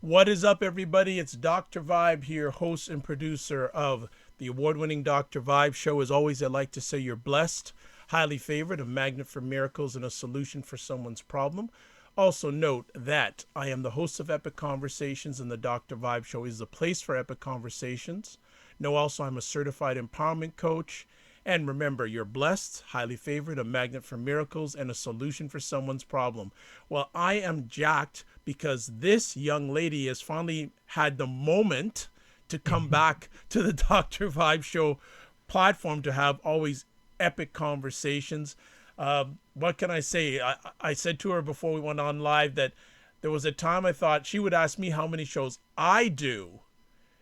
What is up, everybody? It's Dr. Vibe here, host and producer of the award-winning Dr. Vibe show. As always, I like to say you're blessed, highly favored, a magnet for miracles, and a solution for someone's problem. Also note that I am the host of Epic Conversations, and the Dr. Vibe show is the place for epic conversations. Know also I'm a certified empowerment coach. And remember, you're blessed, highly favored, a magnet for miracles, and a solution for someone's problem. Well, I am jacked because this young lady has finally had the moment to come back to the Dr. Vibe Show platform to have always epic conversations. What can I say? I said to her before we went on live that there was a time I thought she would ask me how many shows I do.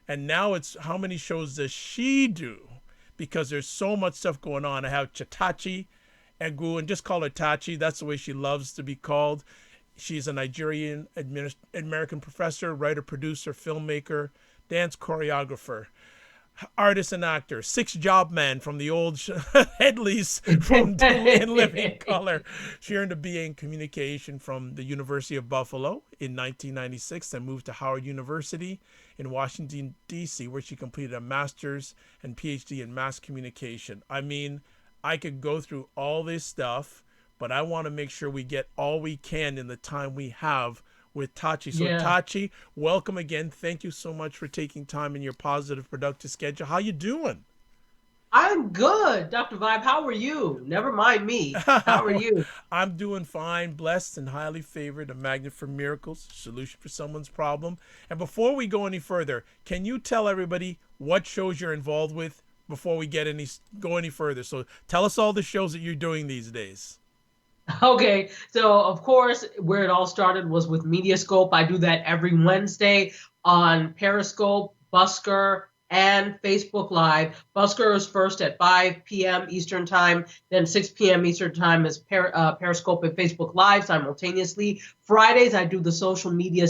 And now it's how many shows does she do? Because there's so much stuff going on. I have Chetachi Egwu, and just call her Tachi. That's the way she loves to be called. She's a Nigerian American professor, writer, producer, filmmaker, dance choreographer, artist and actor, six-job man from the old Headleys from In Living Color. She earned a BA in communication from the University of Buffalo in 1996 and moved to Howard University in Washington, D.C., where she completed a Masters and Ph.D. in mass communication. I mean, I could go through all this stuff, but I want to make sure we get all we can in the time we have with Tachi. So Yeah, Tachi, welcome again. Thank you so much for taking time in your positive, productive schedule. How you doing? I'm good, Dr. Vibe. How are you? Never mind me. How are you? I'm doing fine, blessed and highly favored, a magnet for miracles, solution for someone's problem. And before we go any further, can you tell everybody what shows you're involved with before we go any further? So tell us all the shows that you're doing these days. Okay, so of course, where it all started was with MediaScope. I do that every Wednesday on Periscope, Busker, and Facebook Live. Busker is first at 5 p.m. Eastern Time, then 6 p.m. Eastern Time is Periscope and Facebook Live simultaneously. Fridays, I do the social media.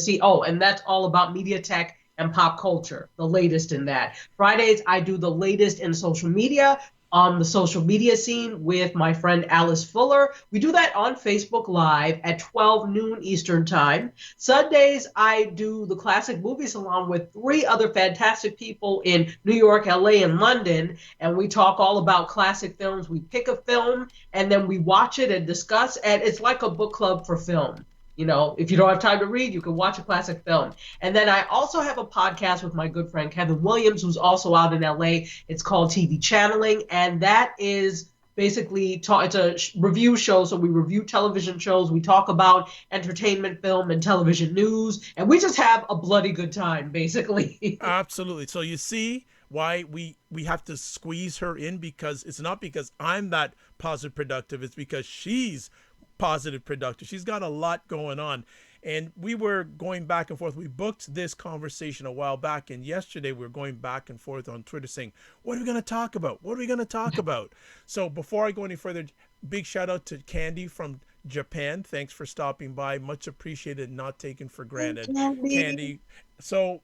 And that's all about media tech and pop culture, the latest in that. Fridays, I do the latest in social media on the social media scene with my friend Alice Fuller. We do that on Facebook Live at 12 noon Eastern Time. Sundays, I do the Classic Movie Salon with three other fantastic people in New York, LA, and London. And we talk all about classic films. We pick a film and then we watch it and discuss. And it's like a book club for film. If you don't have time to read, you can watch a classic film. And then I also have a podcast with my good friend Kevin Williams, who's also out in LA. It's called TV Channeling, and that is basically it's a review show. So we review television shows, we talk about entertainment, film, and television news, and we just have a bloody good time, basically. Absolutely. So you see why we have to squeeze her in, because it's not because I'm that positive productive, it's because she's positive productive. She's got a lot going on. And we were going back and forth. We booked this conversation a while back, and yesterday we were going back and forth on Twitter saying, what are we going to talk about? What are we going to talk about? So before I go any further, big shout out to Candy from Japan. Thanks for stopping by. Much appreciated, not taken for granted. Candy. So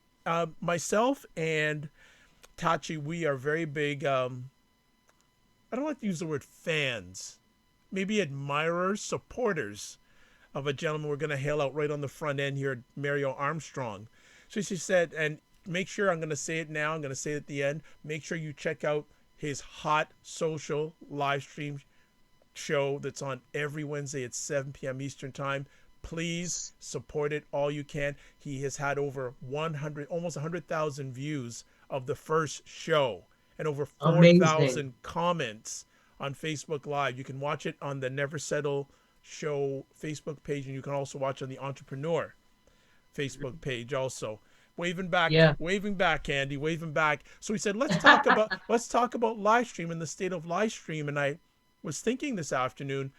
myself and Tachi, we are very big, I don't like to use the word fans, maybe admirers, supporters of a gentleman we're going to hail out right on the front end here, Mario Armstrong. So she said, and make sure, I'm going to say it now, I'm going to say it at the end, make sure you check out his hot social live stream show that's on every Wednesday at 7 p.m. Eastern Time. Please support it all you can. He has had over 100, almost 100,000 views of the first show and over Amazing. 4,000 comments on Facebook Live. You can watch it on the Never Settle Show Facebook page, and you can also watch on the Entrepreneur Facebook page also. Yeah. Waving back, Andy, waving back. So we said, let's talk about live stream and the state of live stream. And I was thinking this afternoon,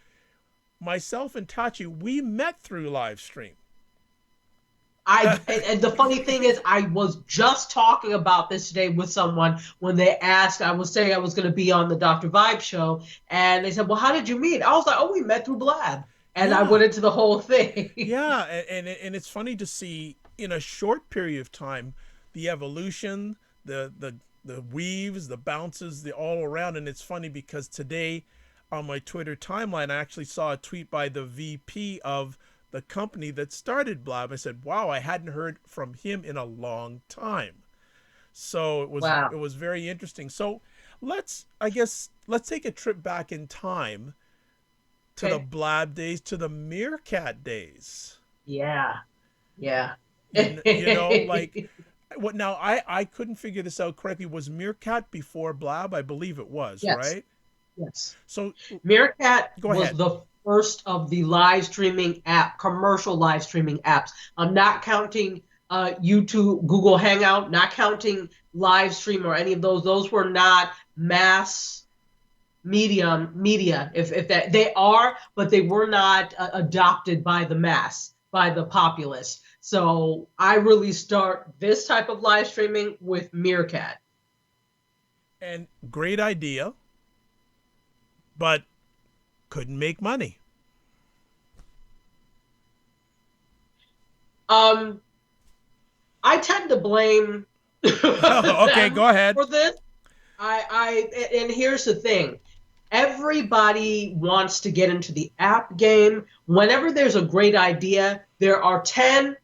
myself and Tachi, we met through live stream. And the funny thing is, I was just talking about this today with someone when they asked. I was saying I was going to be on the Dr. Vibe show, and they said, "Well, how did you meet?" I was like, "Oh, we met through Blab," and I Yeah, went into the whole thing. yeah, and it's funny to see in a short period of time the evolution, the weaves, the bounces, the all around. And it's funny because today on my Twitter timeline, I actually saw a tweet by the VP of the company that started Blab. I said, wow, I hadn't heard from him in a long time. So Wow. it was very interesting. So let's take a trip back in time to the Okay. Blab days, to the Meerkat days. Yeah. Yeah. You know, like what now? I couldn't figure this out correctly. Was Meerkat before Blab? I believe it was, Yes. right? Yes. So Meerkat go was ahead. the first of the live streaming app, commercial live streaming apps. I'm not counting YouTube, Google Hangout, not counting live stream or any of those. Those were not mass media. If that they are, but they were not adopted by the mass, by the populace. So I really start this type of live streaming with Meerkat. And great idea, but couldn't make money. Um, I tend to blame Okay, them go ahead. for this. And here's the thing. Everybody wants to get into the app game. Whenever there's a great idea, there are 10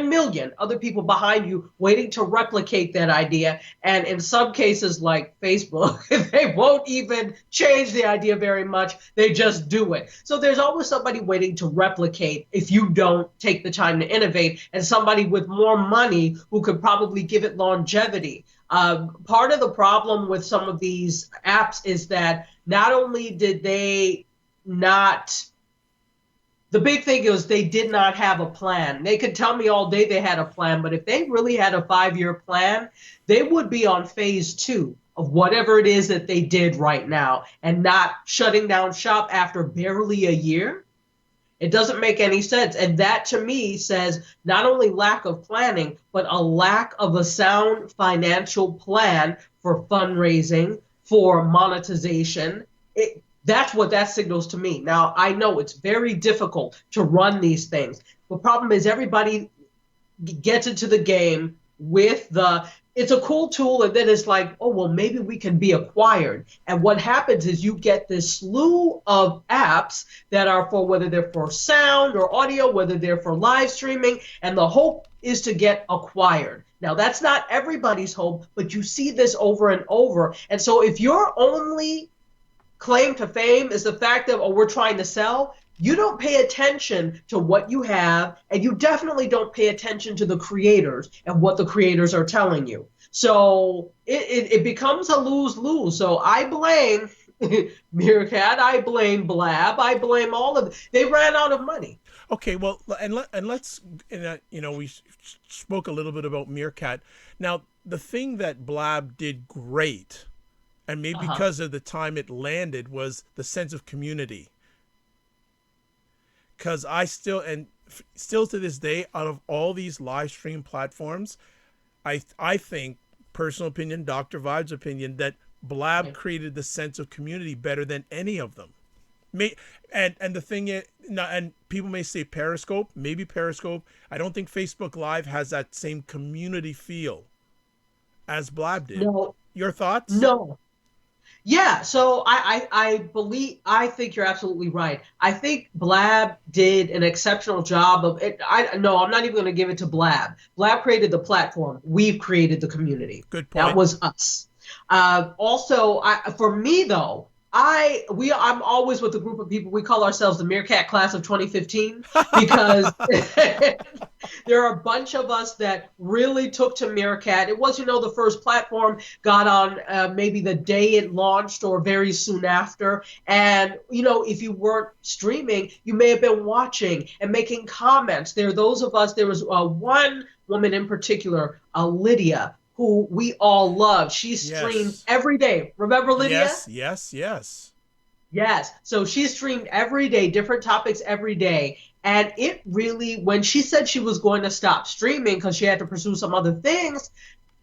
million other people behind you waiting to replicate that idea. And in some cases, like Facebook, they won't even change the idea very much. They just do it. So there's always somebody waiting to replicate if you don't take the time to innovate, and somebody with more money who could probably give it longevity. Part of the problem with some of these apps is that not only did they not, the big thing is they did not have a plan. They could tell me all day they had a plan, but if they really had a 5-year plan, they would be on phase 2 of whatever it is that they did right now and not shutting down shop after barely a year. It doesn't make any sense. And that to me says not only lack of planning, but a lack of a sound financial plan for fundraising, for monetization. That's what that signals to me. Now, I know it's very difficult to run these things. The problem is everybody gets into the game with it's a cool tool, and then it's like, oh, well, maybe we can be acquired. And what happens is you get this slew of apps that are for, whether they're for sound or audio, whether they're for live streaming, and the hope is to get acquired. Now, that's not everybody's hope, but you see this over and over. And so if your only claim to fame is the fact that, oh, we're trying to sell, you don't pay attention to what you have, and you definitely don't pay attention to the creators and what the creators are telling you. So it becomes a lose-lose. So I blame Meerkat, I blame Blab, I blame all of them. They ran out of money. Okay, well, let's you know, we spoke a little bit about Meerkat. Now, the thing that Blab did great, and maybe because of the time it landed, was the sense of community. Because still to this day, out of all these live stream platforms, I think, personal opinion, Dr. Vibe's opinion, that Blab created the sense of community better than any of them. And the thing is, and people may say Periscope, maybe Periscope. I don't think Facebook Live has that same community feel as Blab did. No. Your thoughts? No. Yeah, so I think you're absolutely right. I think Blab did an exceptional job of it. I'm not even going to give it to Blab. Blab created the platform. We've created the community. Good point. That was us. Also, for me though, I'm always with a group of people. We call ourselves the Meerkat Class of 2015 because there are a bunch of us that really took to Meerkat. It was, the first platform, got on maybe the day it launched or very soon after. And, if you weren't streaming, you may have been watching and making comments. There was one woman in particular, Lydia, who we all love. She streamed every day. Remember Lydia? Yes. So she streamed every day, different topics every day. And it really, when she said she was going to stop streaming because she had to pursue some other things,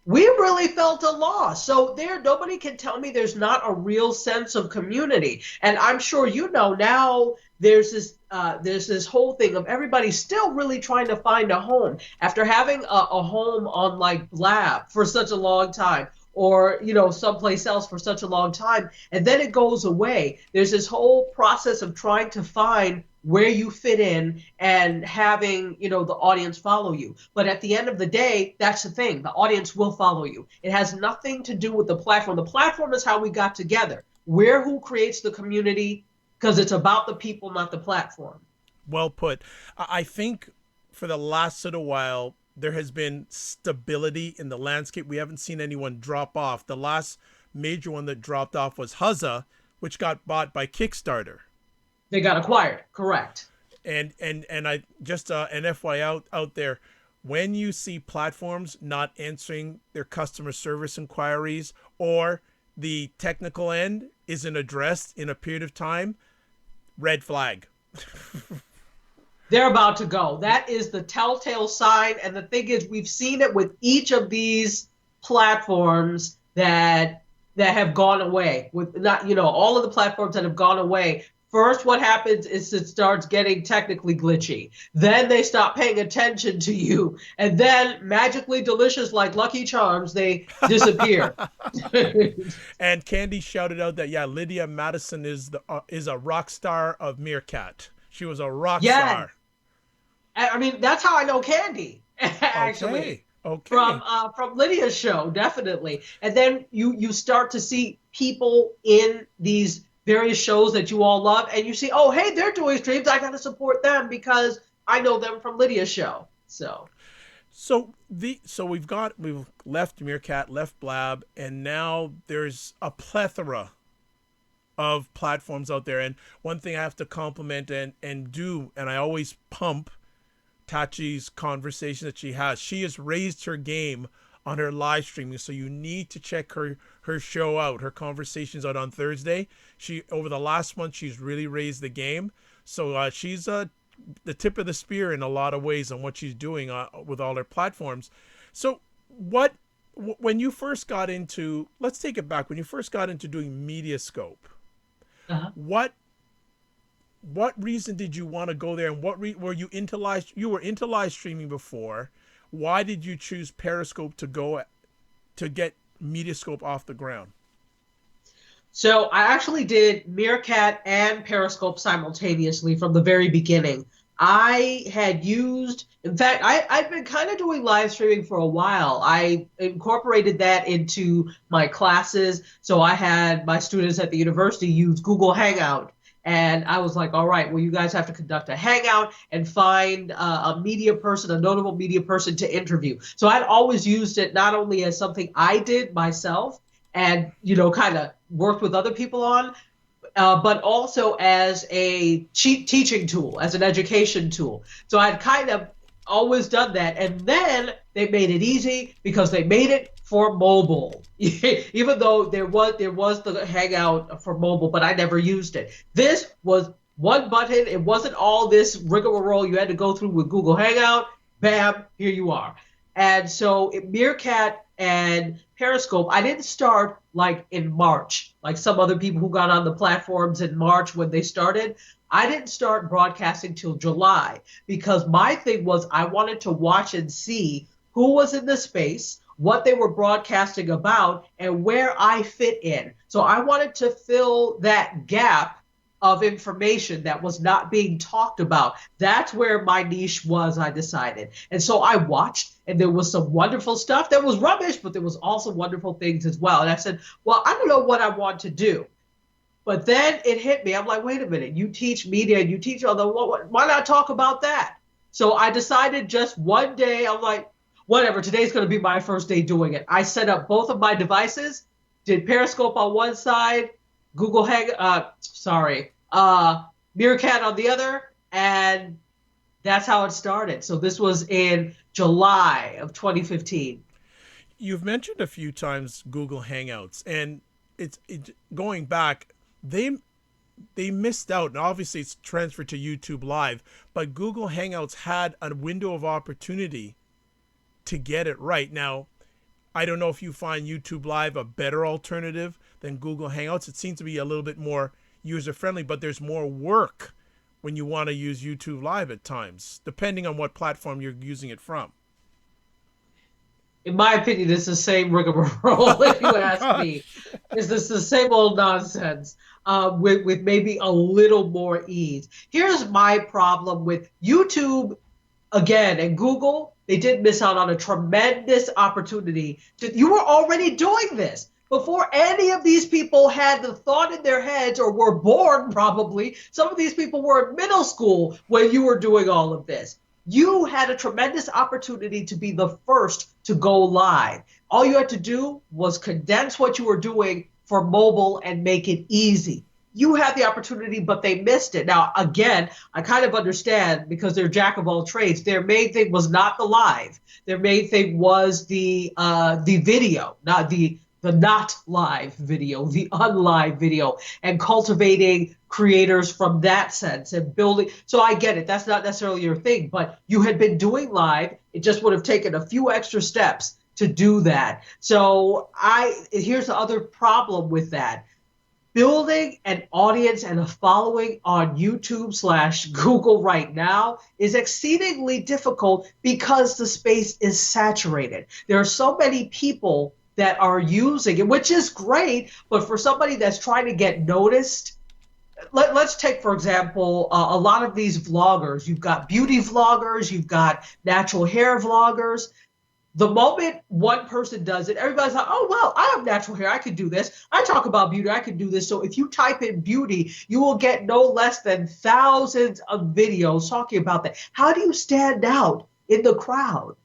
we really felt a loss. So nobody can tell me there's not a real sense of community. And I'm sure now there's this whole thing of everybody still really trying to find a home after having a home on like Blab for such a long time, or someplace else for such a long time, and then it goes away. There's this whole process of trying to find where you fit in and having, you know, the audience follow you. But at the end of the day, that's the thing. The audience will follow you. It has nothing to do with the platform. The platform is how we got together. We're who creates the community because it's about the people, not the platform. Well put. I think for the last little while, there has been stability in the landscape. We haven't seen anyone drop off. The last major one that dropped off was Huzza, which got bought by Kickstarter. They got acquired, correct. And I just an FYI out there, when you see platforms not answering their customer service inquiries or the technical end isn't addressed in a period of time, red flag. They're about to go. That is the telltale sign. And the thing is, we've seen it with each of these platforms that have gone away. With not, you know, all of the platforms that have gone away. First, what happens is it starts getting technically glitchy. Then they stop paying attention to you. And then magically delicious, like Lucky Charms, they disappear. And Candy shouted out that, yeah, Lydia Madison is a rock star of Meerkat. She was a rock star. I mean, that's how I know Candy, actually. Okay. From Lydia's show, definitely. And then you start to see people in these various shows that you all love, and you see, oh, hey, they're doing streams. I got to support them because I know them from Lydia's show. So we've left Meerkat, left Blab, and now there's a plethora of platforms out there. And one thing I have to compliment and I always pump Tachi's conversation that she has. She has raised her game on her live streaming, so you need to check her show out. Her conversations out on Thursday. She over the last month she's really raised the game. So she's the tip of the spear in a lot of ways on what she's doing with all her platforms. So when you first got into, let's take it back, when you first got into doing MediaScope, what reason did you want to go there, and were you into live? You were into live streaming before. Why did you choose Periscope to get MediaScope off the ground? So I actually did Meerkat and Periscope simultaneously from the very beginning. I had used, in fact, I've been kind of doing live streaming for a while. I incorporated that into my classes. So I had my students at the university use Google Hangout. And I was like, all right, well, you guys have to conduct a hangout and find a media person, a notable media person to interview. So I'd always used it not only as something I did myself and, you know, kind of worked with other people on, but also as a teaching tool, as an education tool. So I'd kind of always done that. And then they made it easy because they made it for mobile, even though there was the Hangout for mobile, but I never used it. This was one button. It wasn't all this rigmarole you had to go through with Google Hangout. Bam, here you are. And so Meerkat and Periscope, I didn't start like in March, like some other people who got on the platforms in March when they started. I didn't start broadcasting till July because my thing was I wanted to watch and see who was in the space, what they were broadcasting about, and where I fit in. So I wanted to fill that gap of information that was not being talked about. That's where my niche was, I decided. And so I watched, and there was some wonderful stuff that was rubbish, but there was also wonderful things as well. And I said, well, I don't know what I want to do. But then it hit me. I'm like, wait a minute, you teach media, you teach all the, why not talk about that? So I decided just one day, I'm like, whatever, today's going to be my first day doing it. I set up both of my devices, did Periscope on one side, Meerkat on the other, and that's how it started. So this was in July of 2015. You've mentioned a few times Google Hangouts, and it's going back, they missed out, and obviously it's transferred to YouTube Live, but Google Hangouts had a window of opportunity to get it right. Now, I don't know if you find YouTube Live a better alternative than Google Hangouts. It seems to be a little bit more user-friendly, but there's more work when you want to use YouTube Live at times, depending on what platform you're using it from. in my opinion, it's the same rigmarole, if you Oh ask me. gosh. Is this the same old nonsense with maybe a little more ease? Here's my problem with YouTube again and Google. They did miss out on a tremendous opportunity. You were already doing this before any of these people had the thought in their heads or were born, probably. Some of these people were in middle school when you were doing all of this. You had a tremendous opportunity to be the first to go live. All you had to do was condense what you were doing for mobile and make it easy. You had the opportunity, but they missed it. Now, again, I kind of understand because they're jack of all trades. Their main thing was not the live. Their main thing was the video, not the not live video, the unlive video, and cultivating creators from that sense and building. So I get it. That's not necessarily your thing, but you had been doing live. It just would have taken a few extra steps to do that. So here's the other problem with that. Building an audience and a following on YouTube/Google right now is exceedingly difficult because the space is saturated. There are so many people that are using it, which is great, but for somebody that's trying to get noticed, let's take, for example, a lot of these vloggers. You've got beauty vloggers, you've got natural hair vloggers. The moment one person does it, everybody's like, oh, well, I have natural hair. I can do this. I talk about beauty. I can do this. So if you type in beauty, you will get no less than thousands of videos talking about that. How do you stand out in the crowd?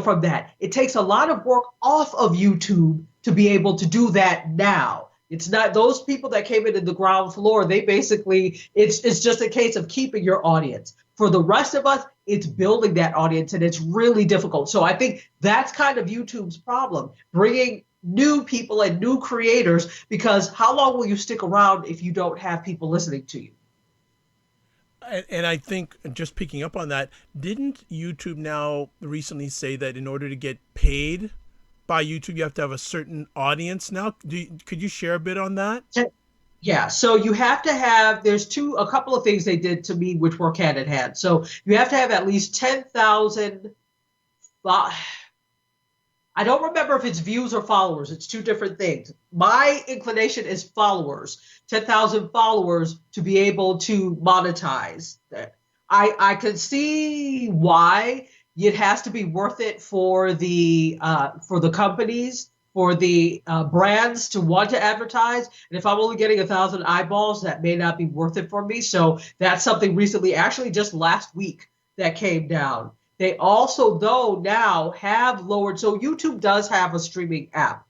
From that. It takes a lot of work off of YouTube to be able to do that now. It's not those people that came into the ground floor. They basically, it's just a case of keeping your audience. For the rest of us, it's building that audience, and it's really difficult. So I think that's kind of YouTube's problem, bringing new people and new creators, because how long will you stick around if you don't have people listening to you? And I think, just picking up on that, didn't YouTube now recently say that in order to get paid by YouTube, you have to have a certain audience now? Could you share a bit on that? Yeah, so you have to have, there's a couple of things they did to me which work hand in hand. So you have to have at least 10,000, I don't remember if it's views or followers. It's two different things. My inclination is followers, 10,000 followers to be able to monetize that. I can see why it has to be worth it for the companies, for the brands to want to advertise. And if I'm only getting 1,000 eyeballs, that may not be worth it for me. So that's something recently, actually just last week, that came down. They also, though, now have lowered. So YouTube does have a streaming app,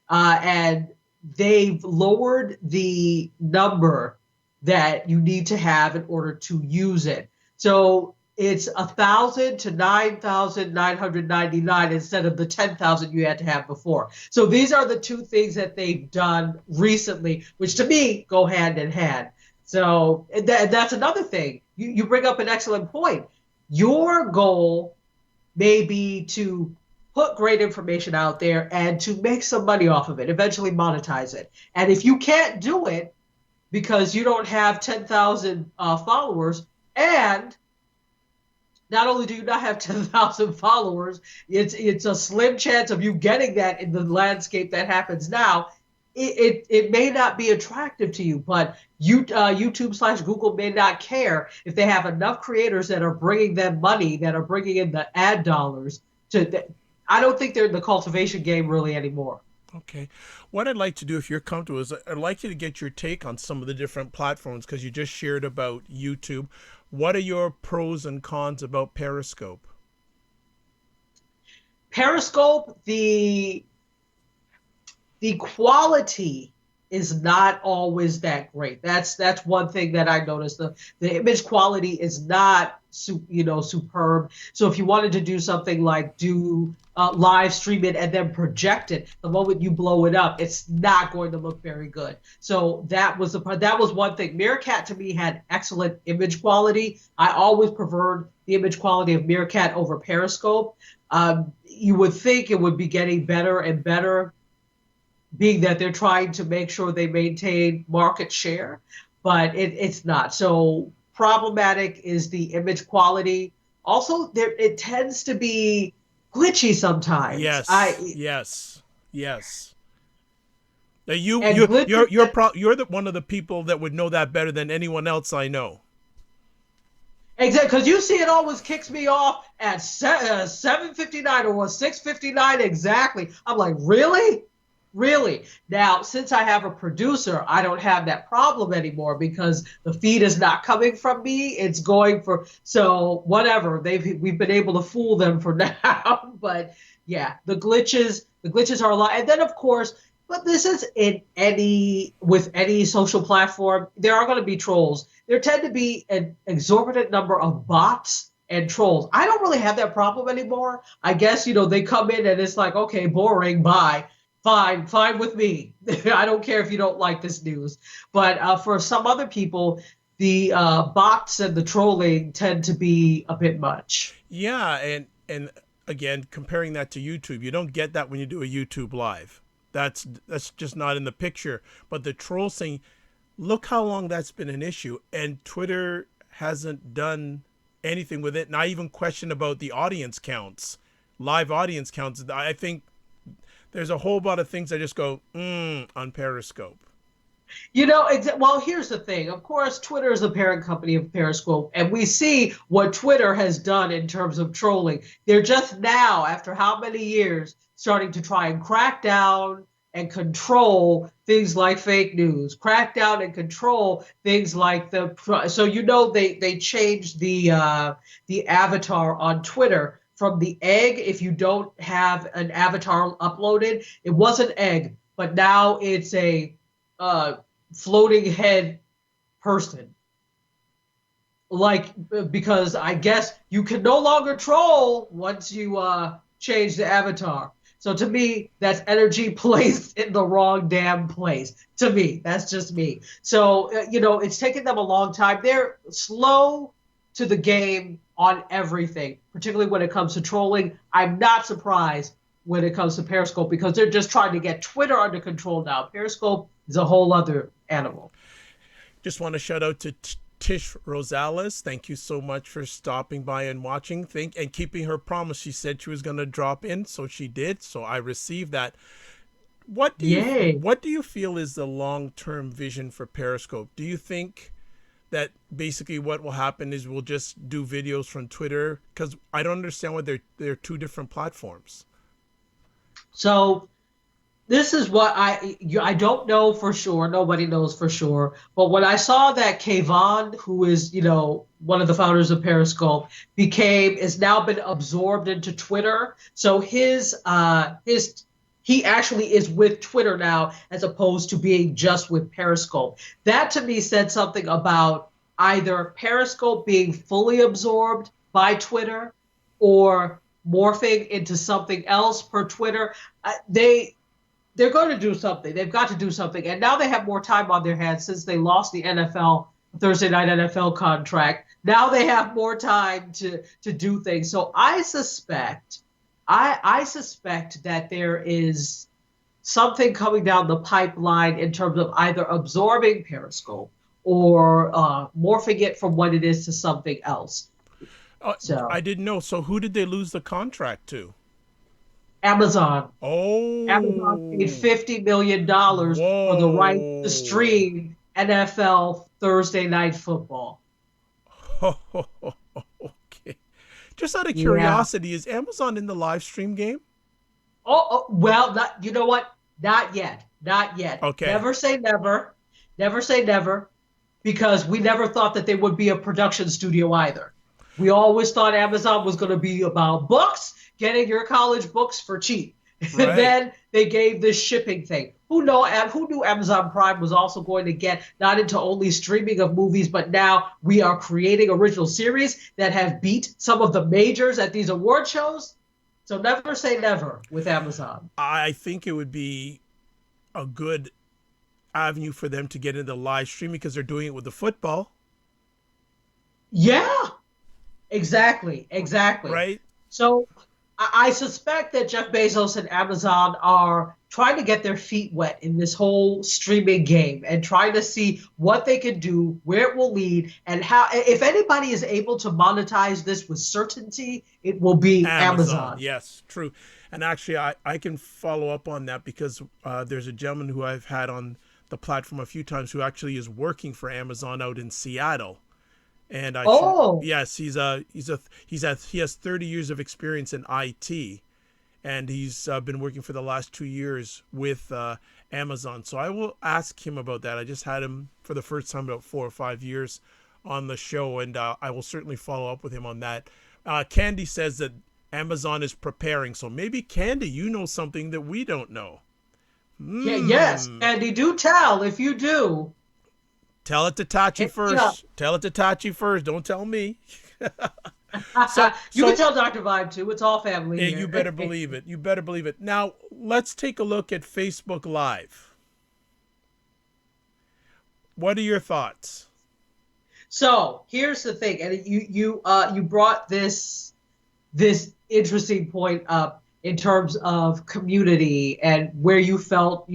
and they've lowered the number that you need to have in order to use it. So it's 1,000 to 9,999 instead of the 10,000 you had to have before. So these are the two things that they've done recently, which to me go hand in hand. So that's another thing. You bring up an excellent point. Your goal may be to put great information out there and to make some money off of it, eventually monetize it. And if you can't do it because you don't have 10,000 followers, and not only do you not have 10,000 followers, it's a slim chance of you getting that in the landscape that happens now. It may not be attractive to you, but YouTube/Google may not care if they have enough creators that are bringing them money, that are bringing in the ad dollars. I don't think they're in the cultivation game really anymore. Okay. What I'd like to do, if you're comfortable, is I'd like you to get your take on some of the different platforms, because you just shared about YouTube. What are your pros and cons about Periscope? Periscope, the quality is not always that great. That's one thing that I noticed. The image quality is not superb. So if you wanted to do something like do live stream it and then project it, the moment you blow it up, it's not going to look very good. So that was one thing. Meerkat to me had excellent image quality. I always preferred the image quality of Meerkat over Periscope. You would think it would be getting better and better, being that they're trying to make sure they maintain market share, but it's not. So problematic is the image quality. Also, it tends to be glitchy sometimes. Yes, yes, yes. You And you glitches that you're the one of the people that would know that better than anyone else I know. exactly, because you see, it always kicks me off at 7:59 or 6:59 exactly. I'm like, really? Really? Now, since I have a producer, I don't have that problem anymore because the feed is not coming from me. It's going for, so whatever. We've been able to fool them for now. But yeah, the glitches are a lot. And then of course, but this is in any with any social platform, there are going to be trolls. There tend to be an exorbitant number of bots and trolls. I don't really have that problem anymore. I guess, they come in and it's like, okay, boring, bye. Fine, fine with me. I don't care if you don't like this news. But for some other people, the bots and the trolling tend to be a bit much. Yeah, and again, comparing that to YouTube, you don't get that when you do a YouTube live. That's just not in the picture. But the troll saying, look how long that's been an issue, and Twitter hasn't done anything with it. And I even question about the audience counts, live audience counts. I think there's a whole lot of things I just go on Periscope. Well, here's the thing. Of course, Twitter is the parent company of Periscope, and we see what Twitter has done in terms of trolling. They're just now, after how many years, starting to try and crack down and control things like fake news, crack down and control things like so they changed the avatar on Twitter from the egg. If you don't have an avatar uploaded, it was an egg, but now it's a floating head person. Like, because I guess you can no longer troll once you change the avatar. So to me, that's energy placed in the wrong damn place. To me, that's just me. So, it's taken them a long time. They're slow to the game on everything, particularly when it comes to trolling. I'm not surprised when it comes to Periscope because they're just trying to get Twitter under control now. Periscope is a whole other animal. Just want to shout out to Tish Rosales. Thank you so much for stopping by and watching. And keeping her promise. She said she was going to drop in, so she did. So I received that. What do you feel is the long-term vision for Periscope? Do you think that basically what will happen is we'll just do videos from Twitter? Because I don't understand why they're two different platforms. So this is what I don't know for sure. Nobody knows for sure. But when I saw that Kayvon, who is, one of the founders of Periscope, is now been absorbed into Twitter. So he actually is with Twitter now as opposed to being just with Periscope. That to me said something about either Periscope being fully absorbed by Twitter or morphing into something else per Twitter. They're going to do something. They've got to do something. And now they have more time on their hands since they lost the Thursday night NFL contract. Now they have more time to do things. So I suspect that there is something coming down the pipeline in terms of either absorbing Periscope or morphing it from what it is to something else. So I didn't know. So who did they lose the contract to? Amazon. Oh. Amazon paid $50 million for the right to stream NFL Thursday Night Football. Okay. Just out of curiosity, is Amazon in the live stream game? Well, you know what? Not yet. Not yet. Okay. Never say never. Never say never. Because we never thought that they would be a production studio either. We always thought Amazon was going to be about books, getting your college books for cheap. Right. And then they gave this shipping thing. Who knew Amazon Prime was also going to get not into only streaming of movies, but now we are creating original series that have beat some of the majors at these award shows? So never say never with Amazon. I think it would be a good avenue for them to get into live streaming because they're doing it with the football. Yeah, exactly. Right. So I suspect that Jeff Bezos and Amazon are trying to get their feet wet in this whole streaming game and trying to see what they can do, where it will lead, and how. If anybody is able to monetize this with certainty, it will be Amazon. Yes, true. And actually, I can follow up on that because there's a gentleman who I've had on the platform a few times who actually is working for Amazon out in Seattle. And yes, he has 30 years of experience in IT, and he's been working for the last 2 years with Amazon. So I will ask him about that. I just had him for the first time about 4 or 5 years on the show, and I will certainly follow up with him on that. Candy says that Amazon is preparing, so maybe Candy, you know something that we don't know. Yeah, yes, Candy, do tell if you do. Tell it to Tachi first. Yeah. Tell it to Tachi first. Don't tell me. You can tell Dr. Vibe too. It's all family here. You better believe it. You better believe it. Now, let's take a look at Facebook Live. What are your thoughts? So here's the thing, and you brought this interesting point up in terms of community and where you felt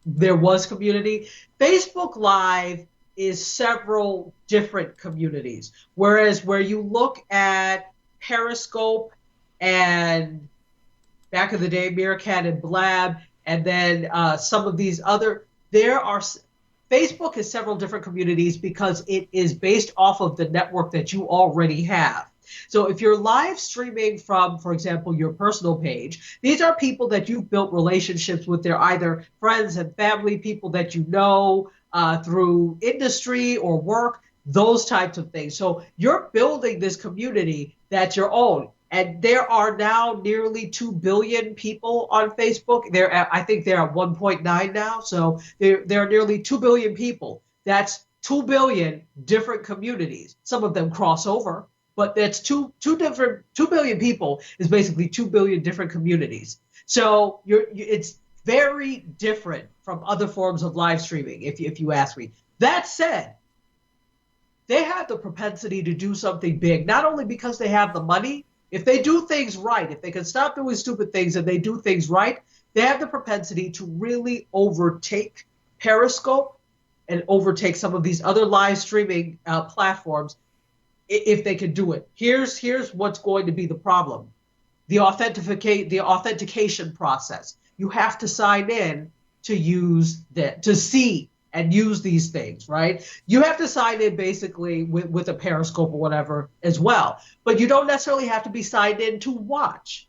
there was community. Facebook Live is several different communities, whereas where you look at Periscope and back in the day Meerkat and Blab, and then some of these other, Facebook has several different communities because it is based off of the network that you already have. So if you're live streaming from, for example, your personal page, these are people that you've built relationships with. They're either friends and family, people that you know through industry or work, those types of things. So you're building this community that's your own. And there are now nearly 2 billion people on Facebook. I think they're at 1.9 now. So there are nearly 2 billion people. That's 2 billion different communities. Some of them cross over, but that's 2 billion people is basically 2 billion different communities. So it's very different from other forms of live streaming, if you ask me. That said, they have the propensity to do something big, not only because they have the money. If they do things right, if they can stop doing stupid things and they do things right, they have the propensity to really overtake Periscope and overtake some of these other live streaming platforms if they can do it. Here's what's going to be the problem. The authentication process. You have to sign in to see and use these things, right? You have to sign in basically with a Periscope or whatever as well. But you don't necessarily have to be signed in to watch.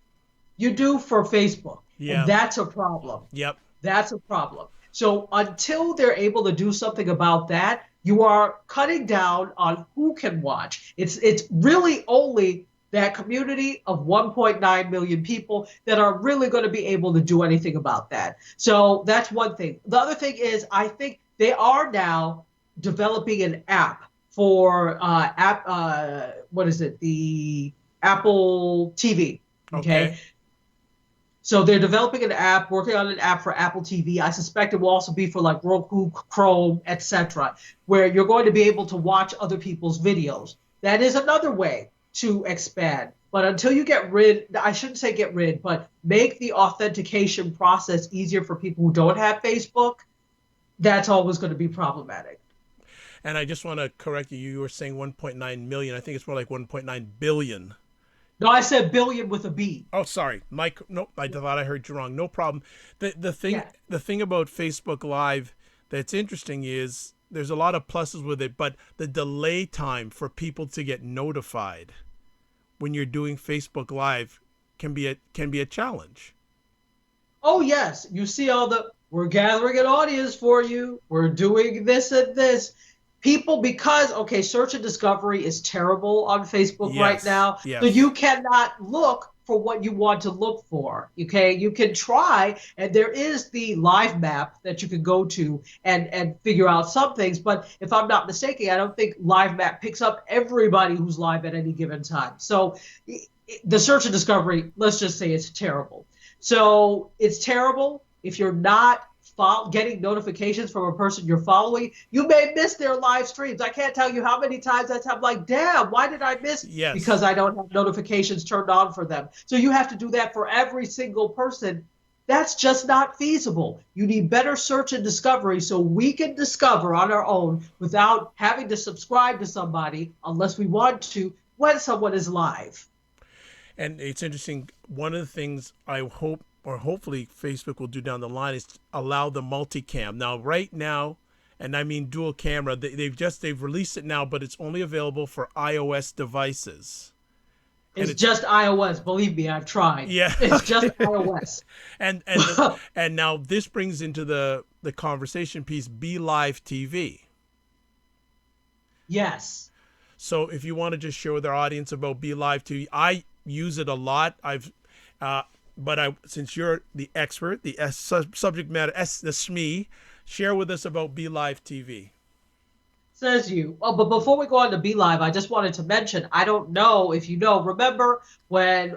You do for Facebook. Yeah. And that's a problem. Yep. That's a problem. So until they're able to do something about that, you are cutting down on who can watch. It's really only that community of 1.9 million people that are really going to be able to do anything about that. So that's one thing. The other thing is, I think they are now developing an app for the Apple TV. Okay. So they're developing an app, working on an app for Apple TV. I suspect it will also be for like Roku, Chrome, etc., where you're going to be able to watch other people's videos. That is another way to expand. But until you but make the authentication process easier for people who don't have Facebook, that's always going to be problematic. And I just want to correct you. You were saying 1.9 million. I think it's more like 1.9 billion. No, I said billion with a B. Oh, sorry, Mike. No, I thought I heard you wrong. No problem. The thing about Facebook Live that's interesting is there's a lot of pluses with it, but the delay time for people to get notified when you're doing Facebook Live can be a challenge. Oh yes, you see we're gathering an audience for you. We're doing this and this. People, because, search and discovery is terrible on Facebook right now. Yes. So you cannot look for what you want to look for. Okay, you can try, and there is the live map that you can go to and figure out some things. But if I'm not mistaken, I don't think live map picks up everybody who's live at any given time. So the search and discovery, let's just say it's terrible. So it's terrible if you're not getting notifications from a person you're following. You may miss their live streams. I can't tell you how many times I'm like, damn, why did I miss? Yes. Because I don't have notifications turned on for them. So you have to do that for every single person That's just not feasible. You need better search and discovery so we can discover on our own without having to subscribe to somebody unless we want to when someone is live. And it's interesting. One of the things I hope, or hopefully Facebook will do down the line, is allow the multicam. Now, right now, and I mean dual camera, they've released it now, but it's only available for iOS devices. It's just iOS. Believe me, I've tried. Yeah. It's just iOS. And now this brings into the conversation piece BeLive TV. Yes. So if you want to just share with our audience about BeLive TV, I use it a lot. Since you're the expert, the subject matter, the SME, share with us about BeLive TV. Says you. Oh, but before we go on to BeLive, I just wanted to mention, I don't know if you know, remember when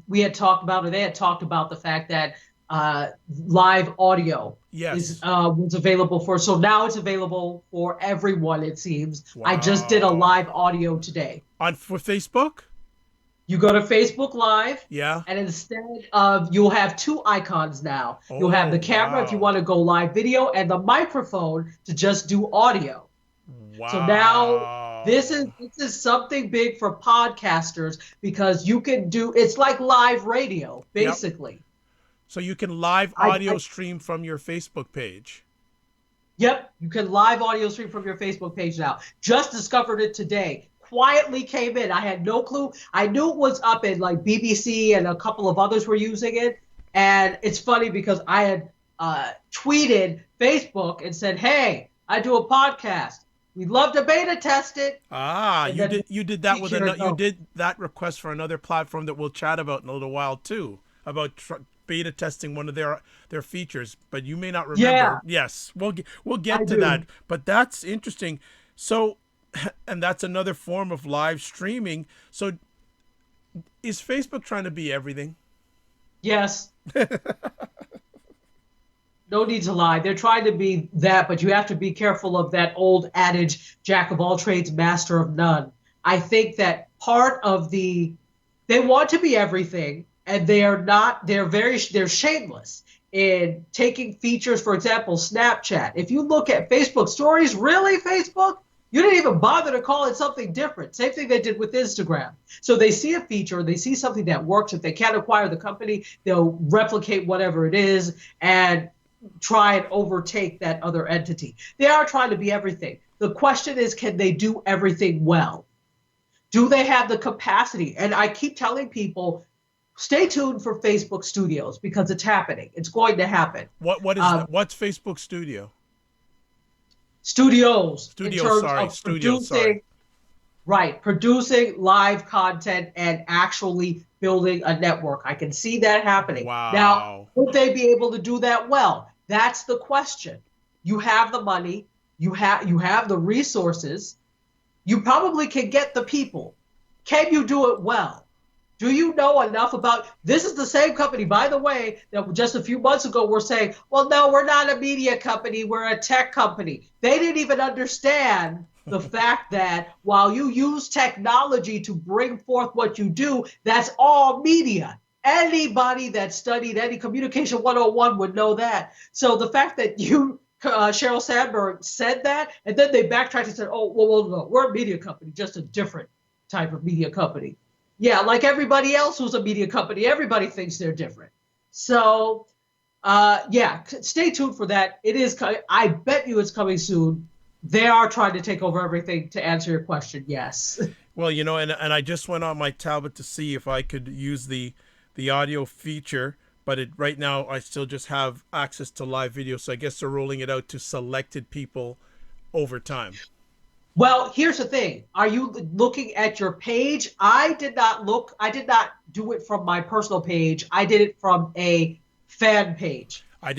we had talked about, or they had talked about the fact that live audio was available so now it's available for everyone, it seems. Wow. I just did a live audio today. For Facebook? You go to Facebook Live, yeah, and instead of, you'll have two icons now. You'll have the camera if you want to go live video, and the microphone to just do audio. Wow. So now this is something big for podcasters, because you can do, it's like live radio, basically. Yep. So you can live audio stream from your Facebook page. Yep, you can live audio stream from your Facebook page now. Just discovered it today. Quietly came in. I had no clue. I knew it was up in like BBC and a couple of others were using it. And it's funny because I had tweeted Facebook and said, "Hey, I do a podcast. We'd love to beta test it." You did that with you did that request for another platform that we'll chat about in a little while too, about beta testing one of their features, but you may not remember. Yeah. Yes, we'll get to that. But that's interesting. So, and that's another form of live streaming. So, is Facebook trying to be everything? Yes. No need to lie. They're trying to be that, but you have to be careful of that old adage, jack of all trades, master of none. I think that part of they want to be everything, and they're shameless in taking features, for example, Snapchat. If you look at Facebook stories, really, Facebook? You didn't even bother to call it something different. Same thing they did with Instagram. So they see a feature, they see something that works. If they can't acquire the company, they'll replicate whatever it is and try and overtake that other entity. They are trying to be everything. The question is, can they do everything well? Do they have the capacity? And I keep telling people, stay tuned for Facebook Studios, because it's happening. It's going to happen. What is that? What's Facebook Studio? Studios. Producing live content and actually building a network. I can see that happening. Wow. Now, would they be able to do that well? That's the question. You have the money, you have the resources, you probably can get the people. Can you do it well? Do you know enough about, this is the same company, by the way, that just a few months ago were saying, well, no, we're not a media company, we're a tech company. They didn't even understand the fact that while you use technology to bring forth what you do, that's all media. Anybody that studied any Communication 101 would know that. So the fact that Sheryl Sandberg said that, and then they backtracked and said, oh, well, no, we're a media company, just a different type of media company. Yeah, like everybody else who's a media company, everybody thinks they're different. So, stay tuned for that. It is. I bet you it's coming soon. They are trying to take over everything, to answer your question. Yes. Well, and I just went on my tablet to see if I could use the audio feature, but right now I still just have access to live video. So I guess they're rolling it out to selected people over time. Well, here's the thing. Are you looking at your page? I did not do it from my personal page. I did it from a fan page. I'm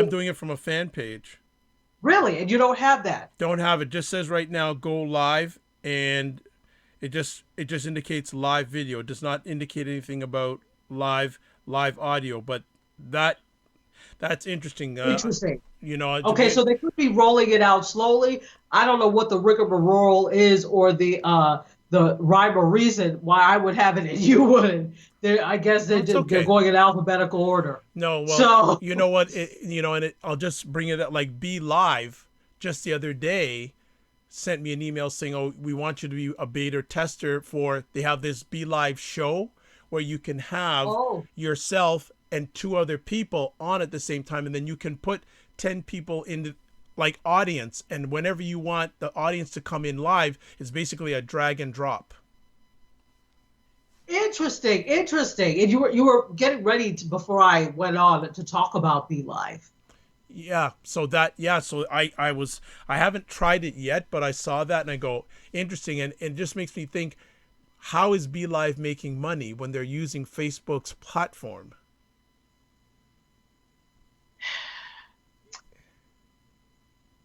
doing it from a fan page. Really? And you don't have that? Don't have it. Just says right now, go live, and it just indicates live video. It does not indicate anything about live audio, but that's interesting. Interesting. Okay, so they could be rolling it out slowly. I don't know what the rigmarole is, or the the rhyme or reason why I would have it and you wouldn't. I guess Well, it's they're okay. going in alphabetical order. No, well, So, you know what? I'll just bring it up. Like Be Live, just the other day, sent me an email saying, "Oh, we want you to be a beta tester for." They have this Be Live show where you can have oh, yourself and two other people on at the same time, and then you can put 10 people in the like audience, and whenever you want the audience to come in live, it's basically a drag and drop. interesting, interesting. And you were getting ready before I went on to talk about Be Live. So I haven't tried it yet, but I saw that and I go, interesting, and it just makes me think, how is Be Live making money when they're using Facebook's platform?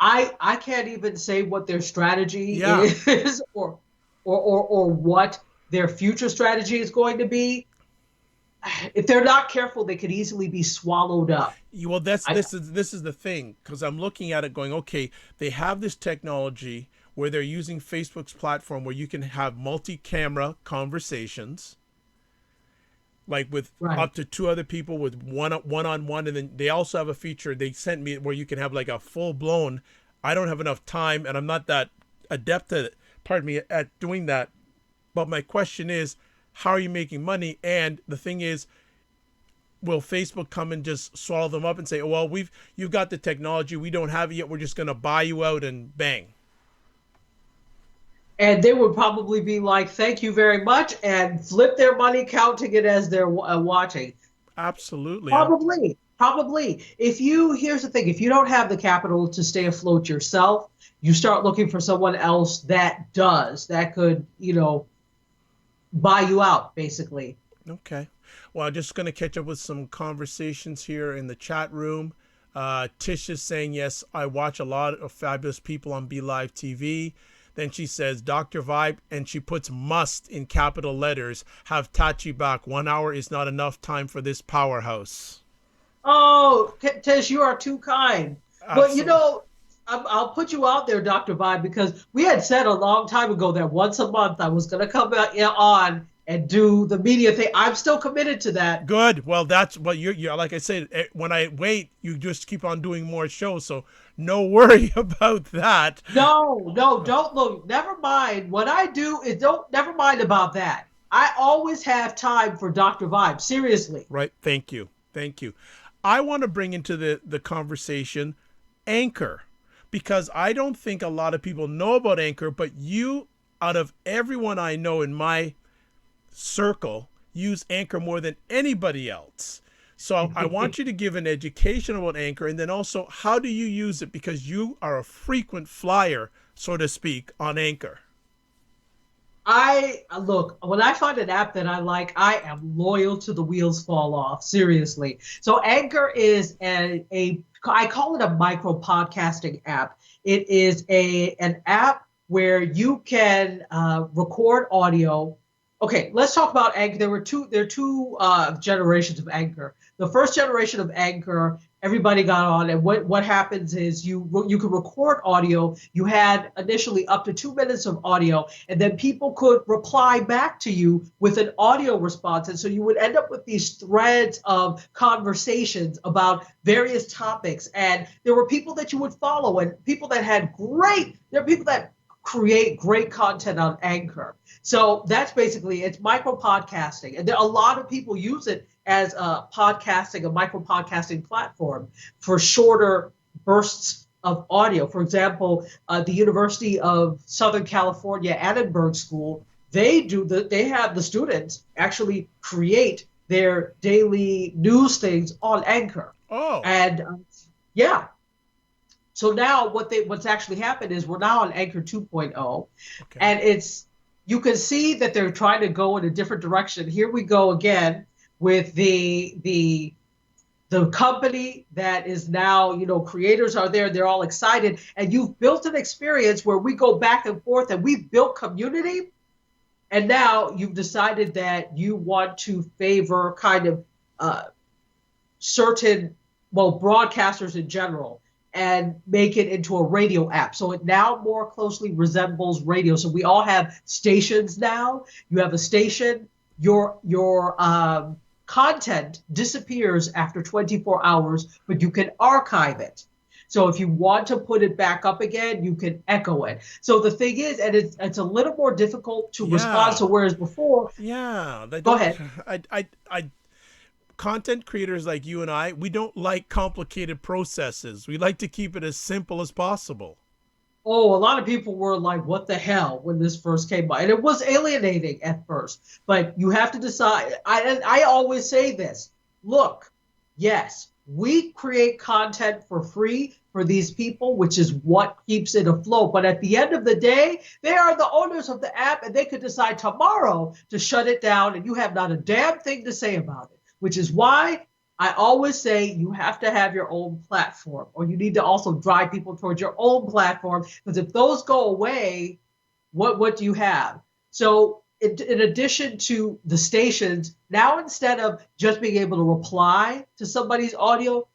I can't even say what their strategy Yeah. is or what their future strategy is going to be. If they're not careful, they could easily be swallowed up. Well, that's I this is the thing, because I'm looking at it going, okay, they have this technology where they're using Facebook's platform where you can have multi-camera conversations, like with right. up to two other people with one on one, and then they also have a feature they sent me where you can have like a full blown. I don't have enough time, and I'm not that adept at, pardon me, at doing that. But my question is, how are you making money? And the thing is, will Facebook come and just swallow them up and say, "Oh, well, you've got the technology, we don't have it yet. We're just going to buy you out," and bang. And they would probably be like, "Thank you very much," and flip their money, counting it as they're watching. Absolutely. Probably, probably. Here's the thing: if you don't have the capital to stay afloat yourself, you start looking for someone else that does, that could, buy you out, basically. Okay. Well, I'm just going to catch up with some conversations here in the chat room. Tish is saying, yes, I watch a lot of fabulous people on Be Live TV. Then she says, Dr. Vibe, and she puts must in capital letters. Have Tachi back. 1 hour is not enough time for this powerhouse. Oh, Tish, you are too kind. But Absolutely. I'll put you out there, Dr. Vibe, because we had said a long time ago that once a month I was going to come on and do the media thing. I'm still committed to that. Good. Well, that's what you're like I said, when I wait, you just keep on doing more shows. So no worry about that. No, no, don't look. Never mind. What I do is don't. Never mind about that. I always have time for Dr. Vibe. Seriously. Right. Thank you. Thank you. I want to bring into the conversation Anchor, because I don't think a lot of people know about Anchor, but you, out of everyone I know in my circle, use Anchor more than anybody else. So I want you to give an education about Anchor, and then also, how do you use it? Because you are a frequent flyer, so to speak, on Anchor. I look, when I find an app that I like, I am loyal to the wheels fall off. Seriously. So Anchor is a I call it a micro podcasting app. It is an app where you can record audio. Okay, let's talk about Anchor. There are two generations of Anchor. The first generation of Anchor, everybody got on, and what happens is you can record audio. You had initially up to 2 minutes of audio, and then people could reply back to you with an audio response, and so you would end up with these threads of conversations about various topics. And there were people that you would follow, and people that had great. There are people that create great content on Anchor. So that's basically, it's micro podcasting. And there a lot of people use it as a micro podcasting platform for shorter bursts of audio. For example, the University of Southern California Annenberg School, they have the students actually create their daily news things on Anchor. Oh, And yeah, so now what's actually happened is we're now on Anchor 2.0, okay. and you can see that they're trying to go in a different direction. Here we go again with the company that is now, creators are there, they're all excited, and you've built an experience where we go back and forth and we've built community, and now you've decided that you want to favor kind of certain, well, broadcasters in general. and make it into a radio app. So it now more closely resembles radio. So we all have stations now. You have a station, your content disappears after 24 hours, but you can archive it. So if you want to put it back up again, you can echo it. So the thing is, and it's a little more difficult to respond. So Yeah. whereas before, Yeah. They go don't. ahead. I content creators like you and we don't like complicated processes. We like to keep it as simple as possible. Oh, a lot of people were like, what the hell when this first came by? And it was alienating at first, but you have to decide. I always say this, look, yes, we create content for free for these people, which is what keeps it afloat. But at the end of the day, they are the owners of the app and they could decide tomorrow to shut it down and you have not a damn thing to say about it, which is why I always say you have to have your own platform, or you need to also drive people towards your own platform, because if those go away, what do you have? So in addition to the stations, now instead of just being able to reply to somebody's audio,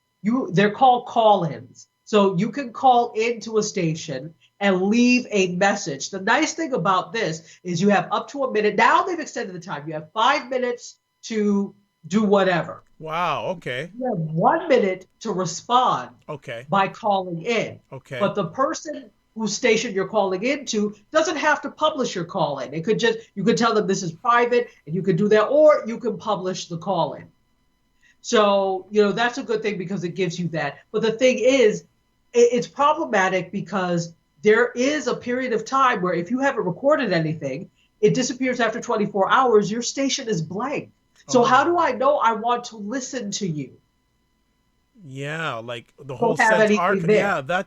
they're called call-ins. So you can call into a station and leave a message. The nice thing about this is you have up to a minute. Now they've extended the time. You have 5 minutes to do whatever. Wow. Okay. You have 1 minute to respond Okay. by calling in. Okay. But the person whose station you're calling into doesn't have to publish your call in. It could just, you could tell them this is private and you could do that, or you can publish the call in. So, that's a good thing because it gives you that. But the thing is, it's problematic because there is a period of time where if you haven't recorded anything, it disappears after 24 hours, your station is blank. So how do I know I want to listen to you? Yeah, like the whole Don't have sense anything arc. there. Yeah,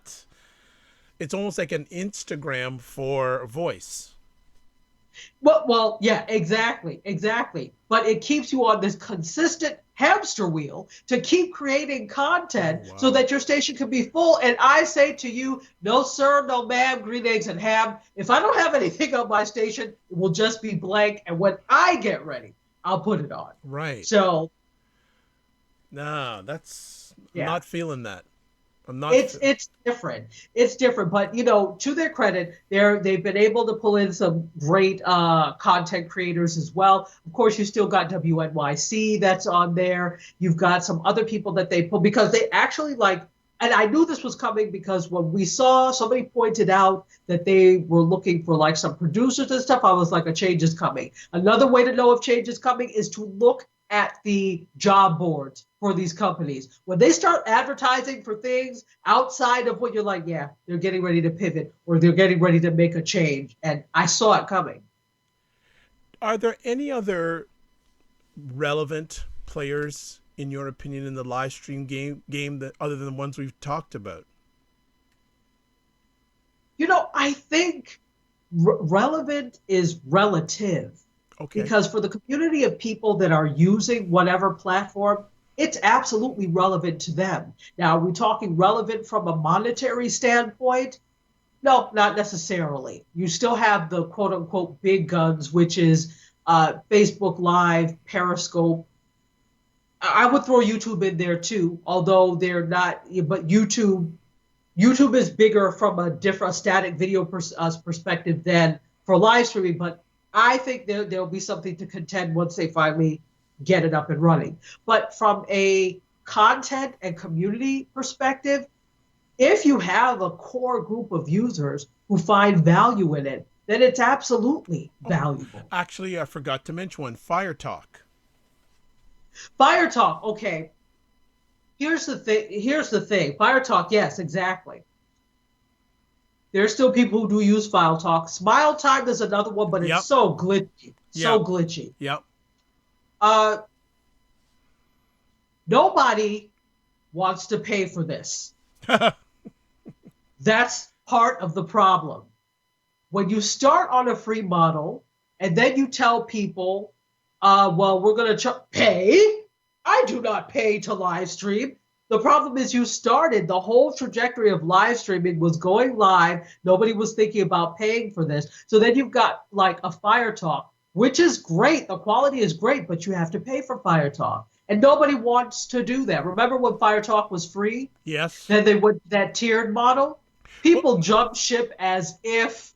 it's almost like an Instagram for voice. Well, yeah, exactly. But it keeps you on this consistent hamster wheel to keep creating content so that your station can be full. And I say to you, no, sir, no, ma'am, green eggs and ham. If I don't have anything on my station, it will just be blank. And when I get ready, I'll put it on. Right. So, nah, that's yeah. I'm not feeling that. It's different. It's different, but to their credit, they've been able to pull in some great content creators as well. Of course, you still got WNYC that's on there. You've got some other people that they pull because they actually and I knew this was coming because when we saw, somebody pointed out that they were looking for some producers and stuff. I was like, a change is coming. Another way to know if change is coming is to look at the job boards for these companies. When they start advertising for things outside of what you're like, yeah, they're getting ready to pivot or they're getting ready to make a change. And I saw it coming. Are there any other relevant players, in your opinion, in the live stream game that other than the ones we've talked about? I think relevant is relative. Okay. Because for the community of people that are using whatever platform, it's absolutely relevant to them. Now, are we talking relevant from a monetary standpoint? No, not necessarily. You still have the quote unquote big guns, which is Facebook Live, Periscope. I would throw YouTube in there too, although they're not, but YouTube is bigger from a static video perspective than for live streaming, but I think there'll be something to contend once they finally get it up and running. But from a content and community perspective, if you have a core group of users who find value in it, then it's absolutely valuable. Actually, I forgot to mention one, Fire Talk. Fire Talk, okay. Here's the thing. Fire Talk, yes, exactly. There's still people who do use File Talk. Smile Time is another one, but it's so glitchy. So glitchy. Yep. Nobody wants to pay for this. That's part of the problem. When you start on a free model and then you tell people, well, we're going to pay. I do not pay to live stream. The problem is you started, the whole trajectory of live streaming was going live. Nobody was thinking about paying for this. So then you've got a Fire Talk, which is great. The quality is great, but you have to pay for Fire Talk. And nobody wants to do that. Remember when Fire Talk was free? Yes. Then they went that tiered model. People jumped ship as if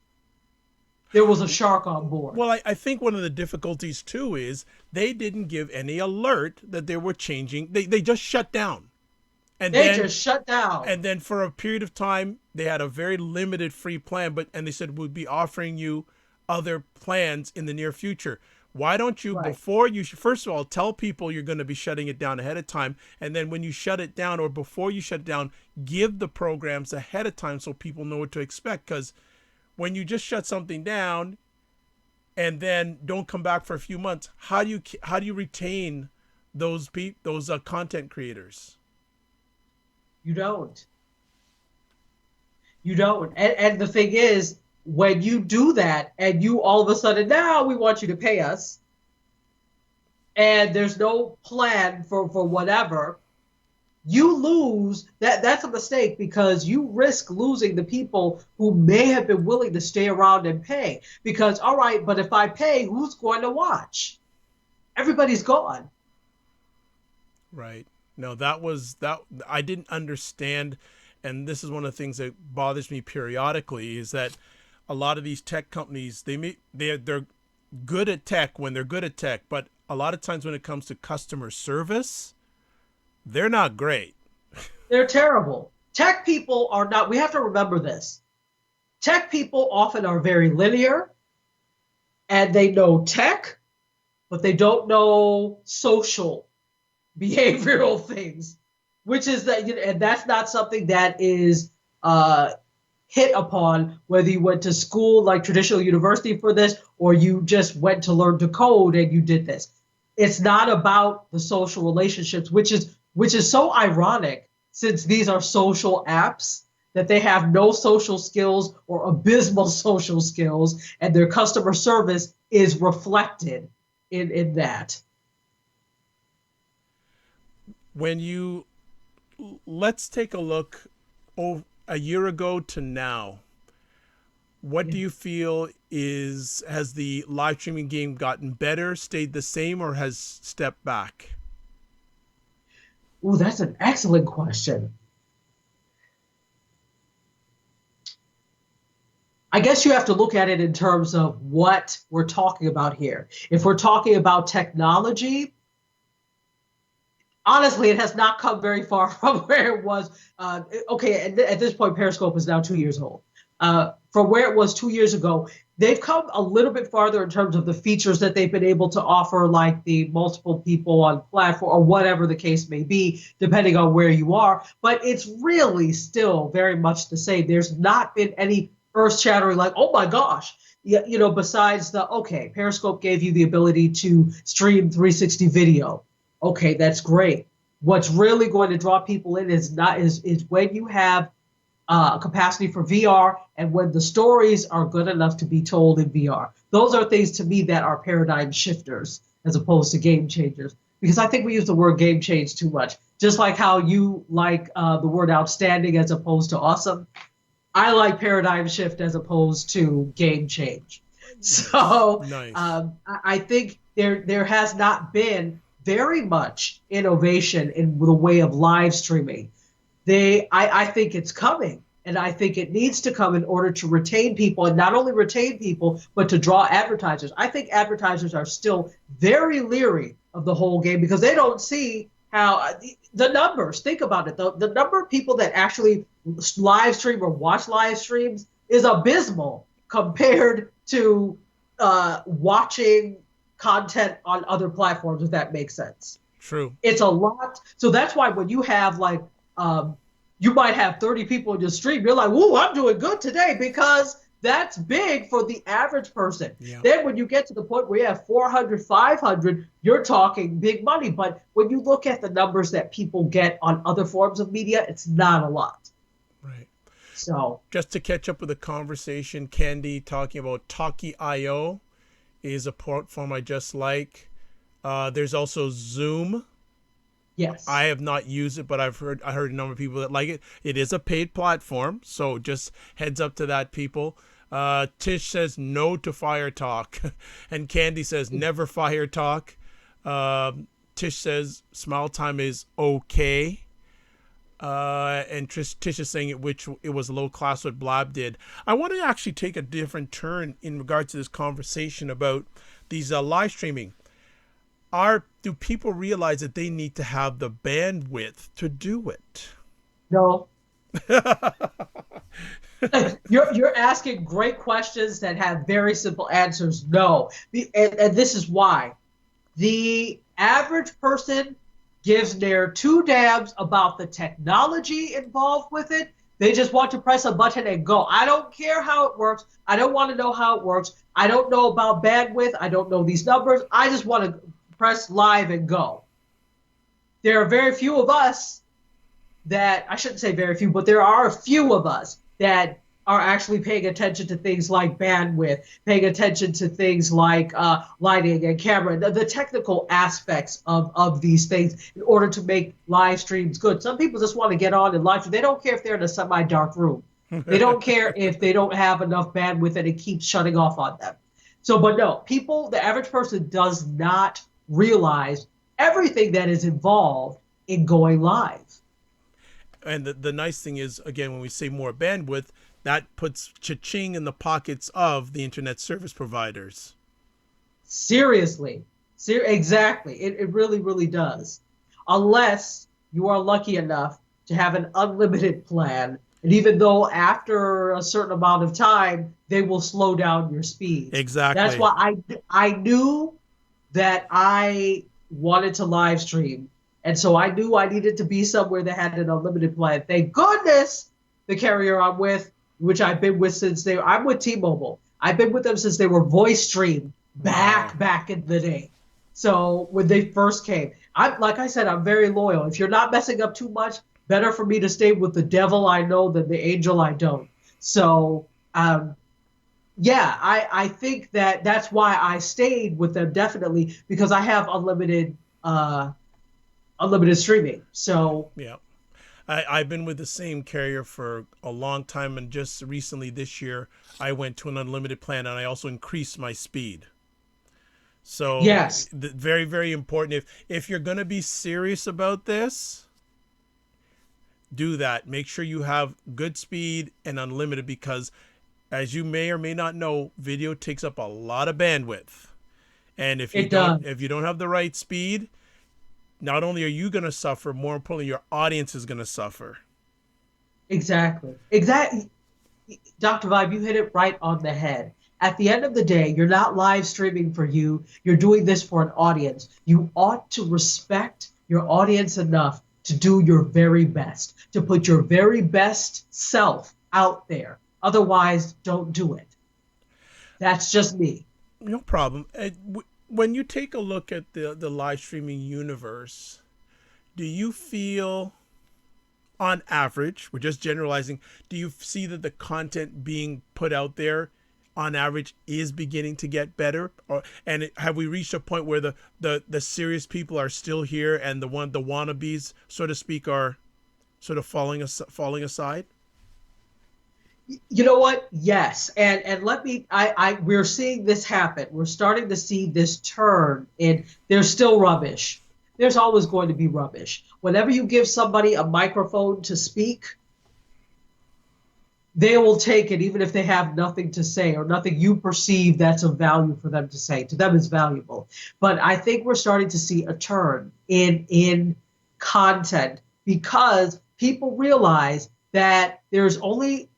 there was a shark on board. Well, I think one of the difficulties too is they didn't give any alert that they were changing. They just shut down. And They then just shut down. and then for a period of time they had a very limited free plan, and they said we'd be offering you other plans in the near future. Why don't you, Right. before you, first of all, tell people you're going to be shutting it down ahead of time, and then when you shut it down or before you shut it down, give the programs ahead of time so people know what to expect. Because when you just shut something down and then don't come back for a few months, how do you retain those content creators? You don't. You don't. And the thing is, when you do that and you all of a sudden, now we want you to pay us, and there's no plan for whatever, you lose. That's a mistake, because you risk losing the people who may have been willing to stay around and pay. Because, all right, but if I pay, who's going to watch? Everybody's gone. Right. No, that I didn't understand, and this is one of the things that bothers me periodically, is that a lot of these tech companies, they're good at tech when they're good at tech, but a lot of times when it comes to customer service, they're not great. They're terrible. Tech people are not. We have to remember this. Tech people often are very linear, and they know tech, but they don't know social behavioral things, which is that, and that's not something that is hit upon whether you went to school like traditional university for this, or you just went to learn to code and you did this. It's not about the social relationships, which is so ironic, since these are social apps, that they have no social skills or abysmal social skills, and their customer service is reflected in that. Let's take a look a year ago to now. What do you feel has the live streaming game gotten better, stayed the same, or has stepped back? Ooh, that's an excellent question. I guess you have to look at it in terms of what we're talking about here. If we're talking about technology, honestly, it has not come very far from where it was. Okay, at this point, Periscope is now 2 years old. From where it was 2 years ago, they've come a little bit farther in terms of the features that they've been able to offer, like the multiple people on platform or whatever the case may be, depending on where you are. But it's really still very much the same. There's not been any earth-shattering, like, oh my gosh, besides Periscope gave you the ability to stream 360 video. Okay, that's great. What's really going to draw people in is when you have capacity for VR, and when the stories are good enough to be told in VR. Those are things to me that are paradigm shifters as opposed to game changers. Because I think we use the word game change too much. Just like how you like the word outstanding as opposed to awesome, I like paradigm shift as opposed to game change. So Nice. I think there has not been very much innovation in the way of live streaming. I think it's coming, and I think it needs to come in order to retain people, and not only retain people, but to draw advertisers. I think advertisers are still very leery of the whole game because they don't see how the numbers. Think about it. The number of people that actually live stream or watch live streams is abysmal compared to watching content on other platforms, if that makes sense. True. It's a lot. So that's why when you have you might have 30 people in your stream, you're like, "Whoa, I'm doing good today," because that's big for the average person. Yeah. Then when you get to the point where you have 400, 500, you're talking big money. But when you look at the numbers that people get on other forms of media, it's not a lot. Right. So just to catch up with the conversation, Candy talking about Talkie.io is a platform I just like. There's also Zoom. yes, I have not used it, but I heard a number of people that like it. It is a paid platform, so just heads up to that, people. Tish says no to Fire Talk, and Candy says never Fire Talk. Tish says smile time is okay. And Tish is saying it was low class what Blab did. I want to actually take a different turn in regard to this conversation about these live streaming. Do people realize that they need to have the bandwidth to do it? No. You're asking great questions that have very simple answers. No. And this is why. The average person gives their two dabs about the technology involved with it. They just want to press a button and go. I don't care how it works. I don't want to know how it works. I don't know about bandwidth. I don't know these numbers. I just want to press live and go. There are very few of us that, I shouldn't say very few, but there are a few of us that are actually paying attention to things like bandwidth, paying attention to things like lighting and camera, the technical aspects of these things in order to make live streams good. Some people just want to get on and live stream. They don't care if they're in a semi-dark room. They don't care if they don't have enough bandwidth and it keeps shutting off on them. So, but no, the average person does not realize everything that is involved in going live. And the nice thing is, again, when we say more bandwidth, that puts cha-ching in the pockets of the internet service providers. Seriously. Exactly. It really, really does. Unless you are lucky enough to have an unlimited plan. And even though after a certain amount of time, they will slow down your speed. Exactly. That's why I knew that I wanted to live stream. And so I knew I needed to be somewhere that had an unlimited plan. Thank goodness the carrier I'm with, which I've been with I'm with T-Mobile. I've been with them since they were voice streamed back in the day. So when they first came, like I said, I'm very loyal. If you're not messing up too much, better for me to stay with the devil I know than the angel I don't. So, yeah, I think that's why I stayed with them definitely, because I have unlimited streaming. So yeah, I've been with the same carrier for a long time, and just recently this year I went to an unlimited plan, and I also increased my speed. So yes, very, very important. If you're going to be serious about this, do that. Make sure you have good speed and unlimited, because as you may or may not know, video takes up a lot of bandwidth. And if you don't have the right speed, not only are you going to suffer, more importantly, your audience is going to suffer. Exactly. Dr. Vibe, you hit it right on the head. At the end of the day, you're not live streaming for you. You're doing this for an audience. You ought to respect your audience enough to do your very best, to put your very best self out there. Otherwise, don't do it. That's just me. No problem. When you take a look at the live streaming universe, do you feel, on average, we're just generalizing, do you see that the content being put out there on average is beginning to get better? And have we reached a point where the serious people are still here and the wannabes, so to speak, are sort of falling aside? You know what? Yes. And we're seeing this happen. We're starting to see this turn, and there's still rubbish. There's always going to be rubbish. Whenever you give somebody a microphone to speak, they will take it even if they have nothing to say or nothing you perceive that's of value for them to say. To them, it's valuable. But I think we're starting to see a turn in content, because people realize that there's only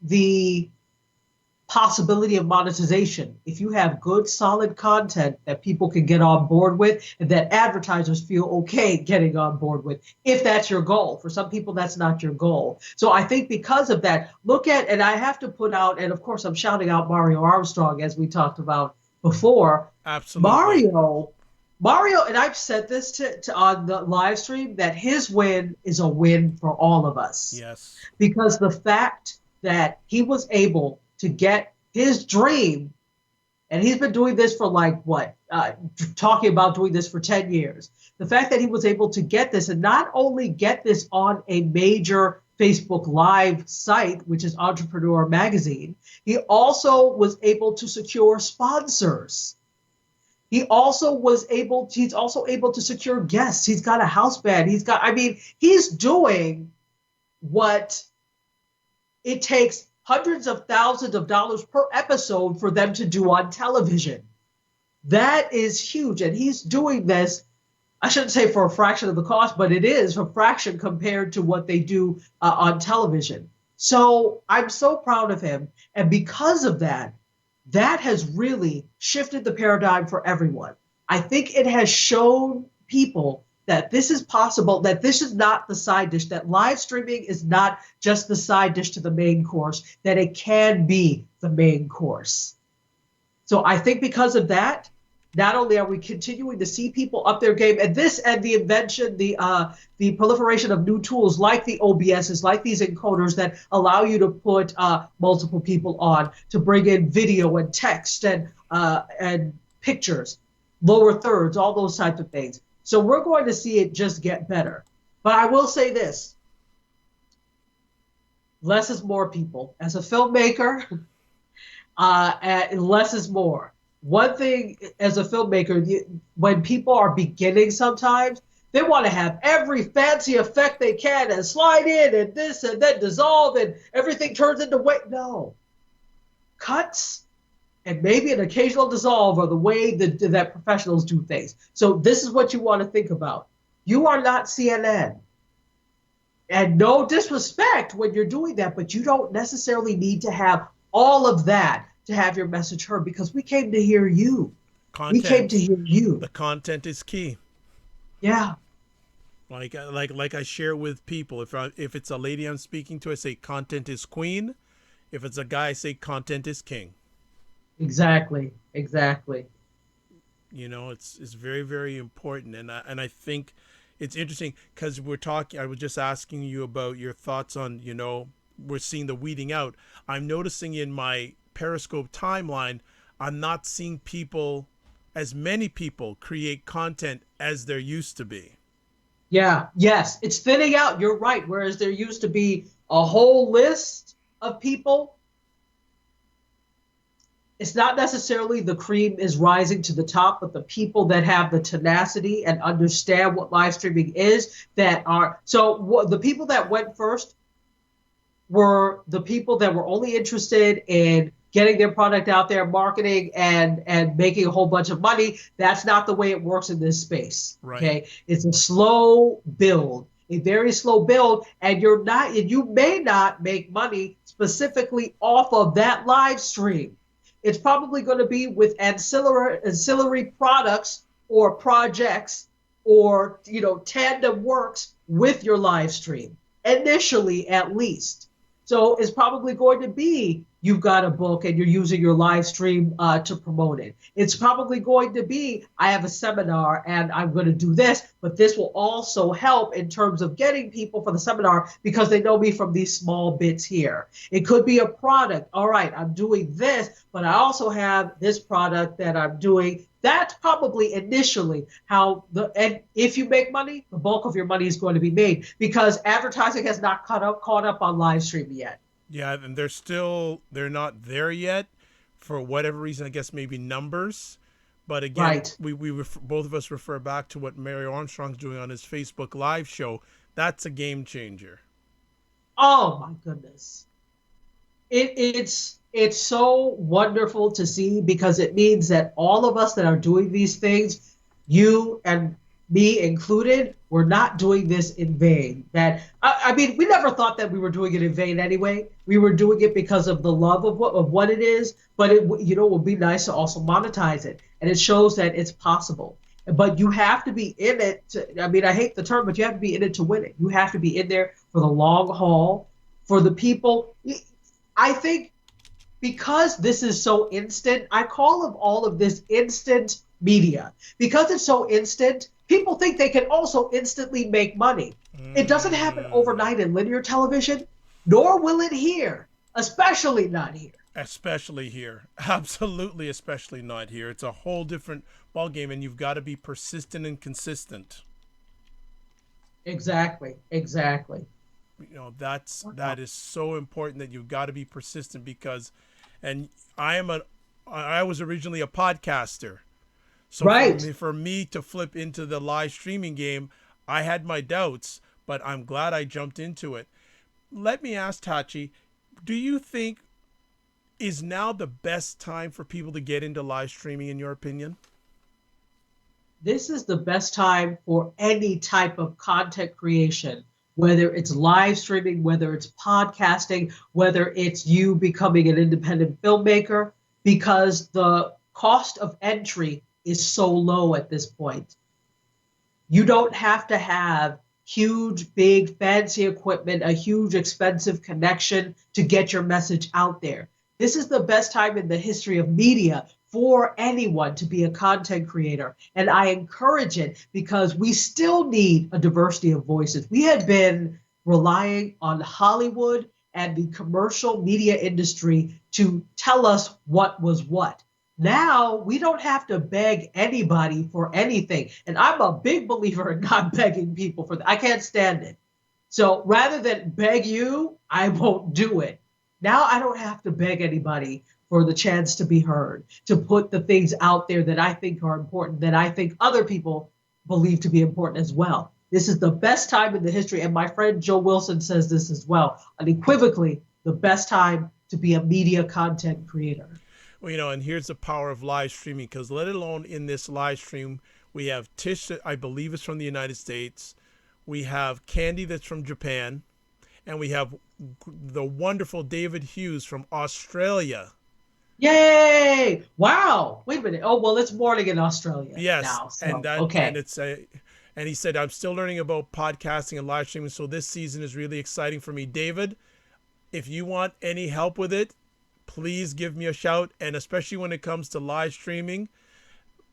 the possibility of monetization if you have good, solid content that people can get on board with and that advertisers feel okay getting on board with, if that's your goal. For some people, that's not your goal. So I think because of that, and I have to put out, and of course I'm shouting out Mario Armstrong, as we talked about before. Absolutely. Mario, and I've said this to on the live stream, that his win is a win for all of us. Yes. Because the fact that he was able to get his dream, and he's been doing this for talking about doing this for 10 years. The fact that he was able to get this, and not only get this on a major Facebook Live site, which is Entrepreneur Magazine, he also was able to secure sponsors. He's also able to secure guests. He's got a house band. He's doing what it takes hundreds of thousands of dollars per episode for them to do on television. That is huge. And he's doing this, I shouldn't say for a fraction of the cost, but it is a fraction compared to what they do on television. So I'm so proud of him. And because of that, that has really shifted the paradigm for everyone. I think it has shown people that this is possible, that this is not the side dish, that live streaming is not just the side dish to the main course, that it can be the main course. So I think because of that, not only are we continuing to see people up their game, and the invention, the proliferation of new tools like the OBSs, like these encoders that allow you to put multiple people on, to bring in video and text and pictures, lower thirds, all those types of things. So we're going to see it just get better. But I will say this, less is more, people. As a filmmaker, less is more. One thing as a filmmaker, when people are beginning sometimes, they want to have every fancy effect they can and slide in and this and then dissolve and everything turns into weight. No. Cuts and maybe an occasional dissolve are the way that professionals do things. So this is what you want to think about. You are not CNN. And no disrespect when you're doing that, but you don't necessarily need to have all of that to have your message heard, because we came to hear you. We came to hear you. The content is key. Yeah. Like I share with people, if it's a lady I'm speaking to, I say content is queen. If it's a guy, I say content is king. Exactly. You know, it's very, very important, and I think it's interesting because I was just asking you about your thoughts on, you know, we're seeing the weeding out. I'm noticing in my Periscope timeline, I'm not seeing as many people create content as there used to be. Yeah, yes, it's thinning out. You're right. Whereas there used to be a whole list of people, it's not necessarily the cream is rising to the top, but the people that have the tenacity and understand what live streaming is, the people that went first were the people that were only interested in getting their product out there, marketing and making a whole bunch of money. That's not the way it works in this space. Right. Okay. It's a slow build, a very slow build, and you may not make money specifically off of that live stream. It's probably going to be with ancillary products or projects or, you know, tandem works with your live stream, initially at least. So it's probably going to be you've got a book and you're using your live stream to promote it. It's probably going to be I have a seminar and I'm going to do this, but this will also help in terms of getting people for the seminar because they know me from these small bits here. It could be a product. All right, I'm doing this, but I also have this product that I'm doing. That's probably initially and if you make money, the bulk of your money is going to be made because advertising has not caught up on live streaming yet. Yeah, and they're not there yet for whatever reason. I guess maybe numbers, but again, right. we both of us refer back to what Mary Armstrong's doing on his Facebook Live show. That's a game changer. Oh my goodness, it's so wonderful to see because it means that all of us that are doing these things, you and me included, we're not doing this in vain. We never thought that we were doing it in vain anyway. We were doing it because of the love of what it is, but it would be nice to also monetize it. And it shows that it's possible. But you have to be in it. I hate the term, but you have to be in it to win it. You have to be in there for the long haul, for the people. I think because this is so instant, I call all of this instant media. Because it's so instant, people think they can also instantly make money. It doesn't happen overnight in linear television, nor will it here, especially not here. Especially here. Absolutely, especially not here. It's a whole different ballgame, and you've got to be persistent and consistent. Exactly. You know, that is so important that you've got to be persistent because, and I was originally a podcaster. So Right. for me to flip into the live streaming game, I had my doubts, but I'm glad I jumped into it. Let me ask Tachi, do you think is now the best time for people to get into live streaming in your opinion? This is the best time for any type of content creation, whether it's live streaming, whether it's podcasting, whether it's you becoming an independent filmmaker, because the cost of entry is so low at this point. You don't have to have huge, big, fancy equipment, a huge, expensive connection to get your message out there. This is the best time in the history of media for anyone to be a content creator. And I encourage it because we still need a diversity of voices. We had been relying on Hollywood and the commercial media industry to tell us what was what. Now we don't have to beg anybody for anything. And I'm a big believer in not begging people for that. I can't stand it. So rather than beg you, I won't do it. Now I don't have to beg anybody for the chance to be heard, to put the things out there that I think are important, that I think other people believe to be important as well. This is the best time in the history. And my friend Joe Wilson says this as well, unequivocally, the best time to be a media content creator. Well, and here's the power of live streaming, because let alone in this live stream, we have Tish, that I believe is from the United States. We have Candy, that's from Japan. And we have the wonderful David Hughes from Australia. Yay! Wow. Wait a minute. Oh, well, it's morning in Australia Yes. now. So, And that, okay. and it's and he said, I'm still learning about podcasting and live streaming. So this season is really exciting for me. David, if you want any help with it, please give me a shout. And especially when it comes to live streaming,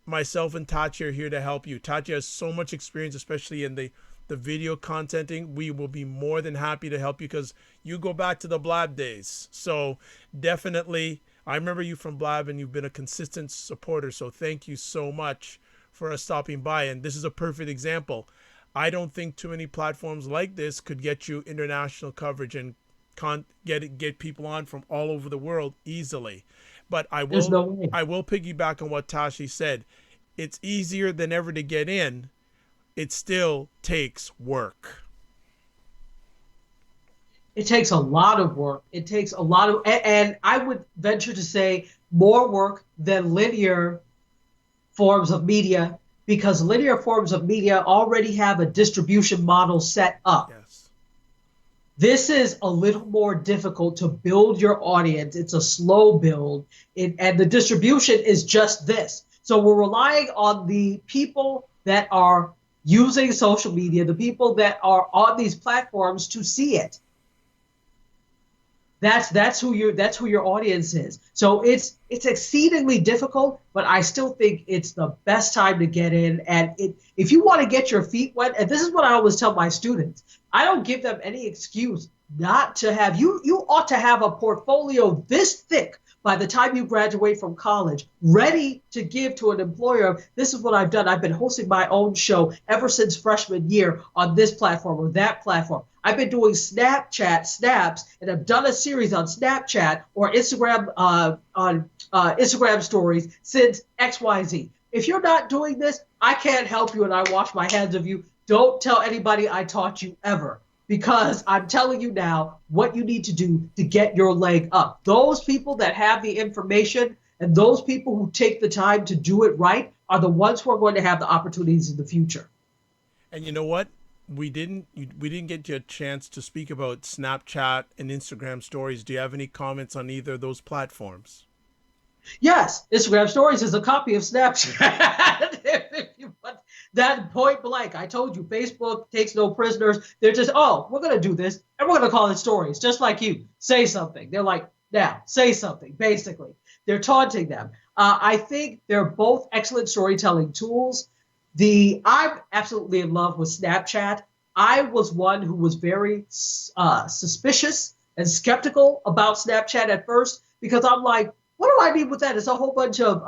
myself and Tachi are here to help you. Tachi has so much experience, especially in the video contenting. We will be more than happy to help you because you go back to the Blab days. So definitely, I remember you from Blab and you've been a consistent supporter. So thank you so much for us stopping by. And this is a perfect example. I don't think too many platforms like this could get you international coverage and get people on from all over the world easily. But I There's no way. will piggyback on what Tashi said. It's easier than ever to get in. It still takes work. It takes a lot of work. It takes a lot of, and I would venture to say more work than linear forms of media, because linear forms of media already have a distribution model set up. Yes. This is a little more difficult to build your audience. It's a slow build, and the distribution is just this. So we're relying on the people that are using social media, the people that are on these platforms to see it. That's who your audience is. So it's exceedingly difficult, but I still think it's the best time to get in. And if you want to get your feet wet, and this is what I always tell my students, I don't give them any excuse not to have. You ought to have a portfolio this thick by the time you graduate from college, ready to give to an employer. This is what I've done. I've been hosting my own show ever since freshman year on this platform or that platform. I've been doing Snapchat snaps, and I've done a series on Snapchat or Instagram on Instagram stories since XYZ. If you're not doing this, I can't help you, and I wash my hands of you. Don't tell anybody I taught you ever, because I'm telling you now what you need to do to get your leg up. Those people that have the information and those people who take the time to do it right are the ones who are going to have the opportunities in the future. And you know what? We didn't get you a chance to speak about Snapchat and Instagram stories. Do you have any comments on either of those platforms? Yes, Instagram stories is a copy of Snapchat. If you want that, point blank. I told you, Facebook takes no prisoners. They're just, oh, we're going to do this, and we're going to call it stories, just like you. Say something. They're like, now, say something, basically. They're taunting them. I think they're both excellent storytelling tools. I'm absolutely in love with Snapchat. I was one who was very suspicious and skeptical about Snapchat at first, because I'm like, what do I need with that? It's a whole bunch of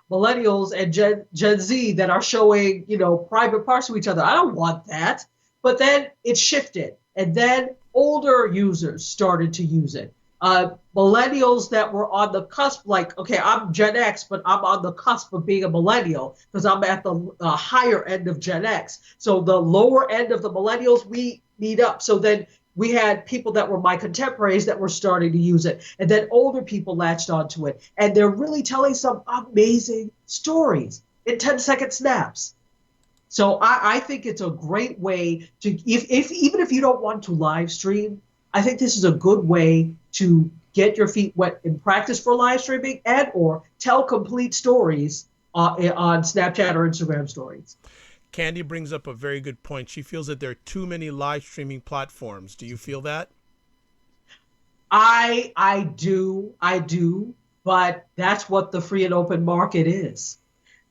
millennials and Gen Z that are showing, private parts to each other. I don't want that. But then it shifted, and then older users started to use it. Millennials that were on the cusp, like, okay, I'm Gen X, but I'm on the cusp of being a millennial because I'm at the higher end of Gen X. So the lower end of the millennials, we meet up. So then we had people that were my contemporaries that were starting to use it. And then older people latched onto it. And they're really telling some amazing stories in 10-second snaps. So I think it's a great way to, if even if you don't want to live stream, I think this is a good way to get your feet wet in practice for live streaming and or tell complete stories on Snapchat or Instagram stories. Candy brings up a very good point. She feels that there are too many live streaming platforms. Do you feel that? I do, but that's what the free and open market is.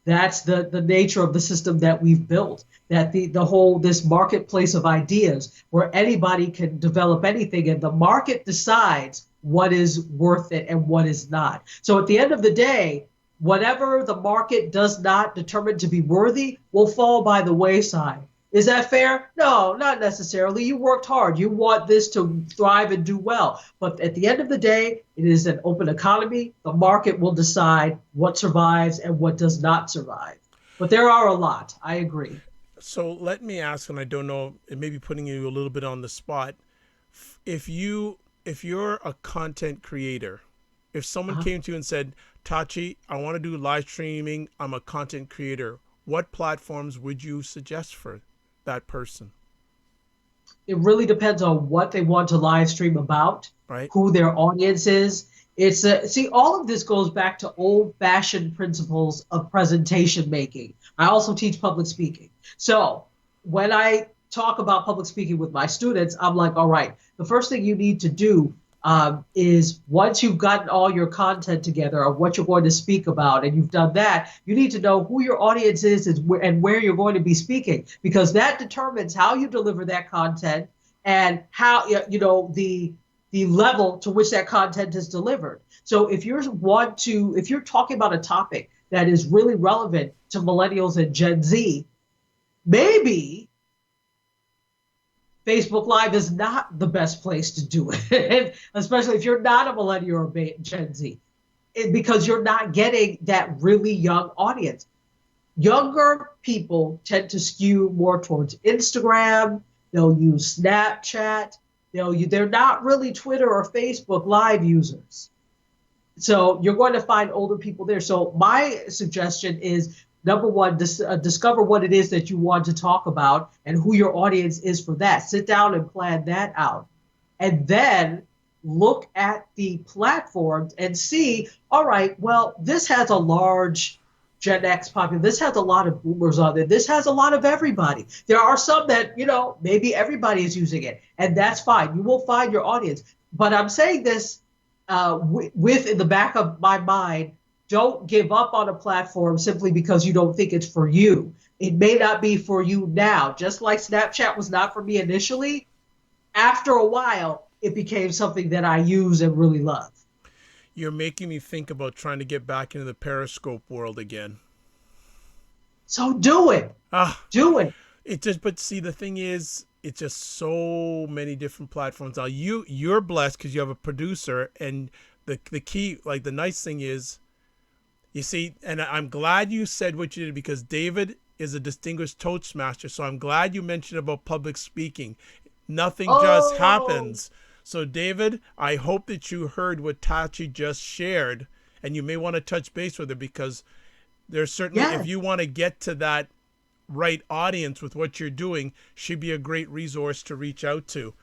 That's the nature of the system that we've built, that the whole, this marketplace of ideas where anybody can develop anything and the market decides what is worth it and what is not. So at the end of the day, whatever the market does not determine to be worthy will fall by the wayside. Is that fair? No, not necessarily. You worked hard. You want this to thrive and do well. But at the end of the day, it is an open economy. The market will decide what survives and what does not survive. But there are a lot. I agree. So let me ask, and I don't know, it may be putting you a little bit on the spot. If you're a content creator, if someone came to you and said, Tachi, I want to do live streaming, I'm a content creator, what platforms would you suggest for that person? It really depends on what they want to live stream about, right? Who their audience is. See, all of this goes back to old-fashioned principles of presentation making. I also teach public speaking. So when I talk about public speaking with my students, I'm like, all right, the first thing you need to do is once you've gotten all your content together of what you're going to speak about, and you've done that, you need to know who your audience is and where you're going to be speaking, because that determines how you deliver that content and how, the level to which that content is delivered. So if you're talking about a topic that is really relevant to millennials and Gen Z, maybe Facebook Live is not the best place to do it, especially if you're not a millennial or Gen Z, because you're not getting that really young audience. Younger people tend to skew more towards Instagram. They'll use Snapchat. They're not really Twitter or Facebook Live users. So you're going to find older people there. So my suggestion is, number one, discover what it is that you want to talk about and who your audience is for that. Sit down and plan that out. And then look at the platforms and see, all right, well, this has a large Gen X population. This has a lot of boomers on there. This has a lot of everybody. There are some that, maybe everybody is using it, and that's fine. You will find your audience. But I'm saying this with in the back of my mind, don't give up on a platform simply because you don't think it's for you. It may not be for you now. Just like Snapchat was not for me initially, after a while, it became something that I use and really love. You're making me think about trying to get back into the Periscope world again. So do it. Do it. But see, the thing is, it's just so many different platforms. Now you're blessed because you have a producer, and the key, like the nice thing is, you see, and I'm glad you said what you did, because David is a distinguished Toastmaster. So I'm glad you mentioned about public speaking. Nothing just happens. So David, I hope that you heard what Tachi just shared, and you may want to touch base with her, because there's certainly, if you want to get to that right audience with what you're doing, she'd be a great resource to reach out to.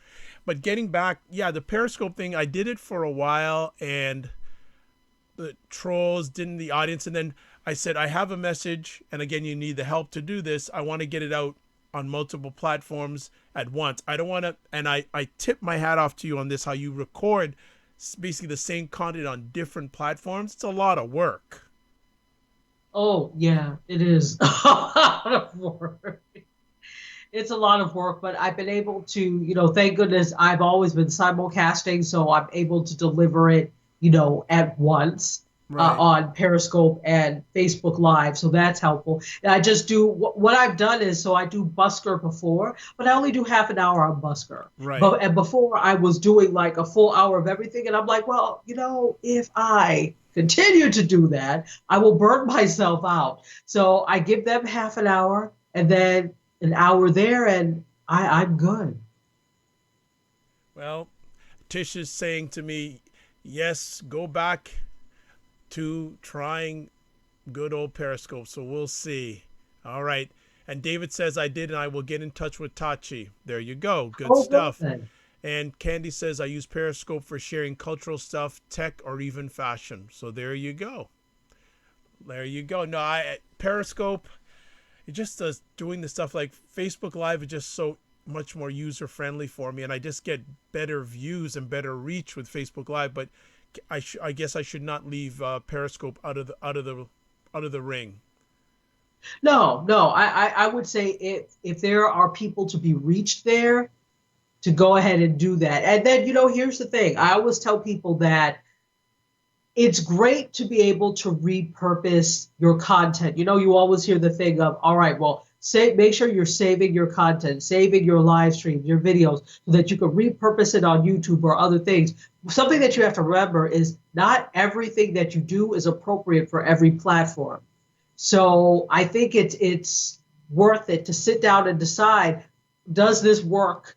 But getting back, the Periscope thing, I did it for a while, and the trolls didn't, the audience, and then I said, I have a message, and again, you need the help to do this. I want to get it out on multiple platforms at once. I don't want to, and I tip my hat off to you on this, how you record basically the same content on different platforms. It's a lot of work. Oh, yeah, it is a lot of work. It's a lot of work, but I've been able to, thank goodness I've always been simulcasting, so I'm able to deliver it, at once. Right. on Periscope and Facebook Live, so that's helpful. And I just do what I've done is so I do Busker before, but I only do half an hour on Busker. Right. But and before I was doing like a full hour of everything, and I'm like, well, if I continue to do that, I will burn myself out. So I give them half an hour and then an hour there, and I'm good. Well, Tish is saying to me, yes, go back to trying good old Periscope. So we'll see. All right. And David says I did, and I will get in touch with Tachi. There you go. Good Oh, stuff. good. And Candy says I use Periscope for sharing cultural stuff, tech, or even fashion. So there you go. There you go. No, Periscope, it just does doing the stuff like Facebook Live is just so much more user friendly for me, and I just get better views and better reach with Facebook Live. But I guess I should not leave Periscope out of the ring. No, no. I would say if there are people to be reached there, to go ahead and do that. And then, here's the thing. I always tell people that it's great to be able to repurpose your content. You always hear the thing of, all right, well, make sure you're saving your content, saving your live streams, your videos, so that you can repurpose it on YouTube or other things. Something that you have to remember is not everything that you do is appropriate for every platform. So I think it's worth it to sit down and decide, does this work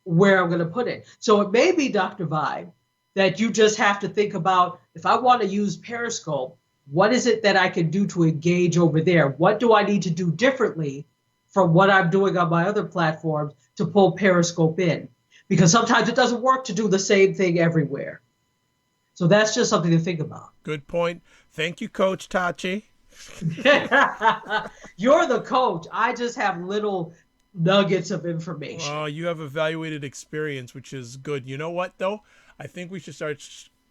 where I'm going to put it? So it may be, Dr. Vibe, that you just have to think about, if I want to use Periscope, what is it that I can do to engage over there? What do I need to do differently from what I'm doing on my other platforms to pull Periscope in? Because sometimes it doesn't work to do the same thing everywhere. So that's just something to think about. Good point. Thank you, Coach Tachi. You're the coach. I just have little nuggets of information. Oh, you have evaluated experience, which is good. You know what, though? I think we should start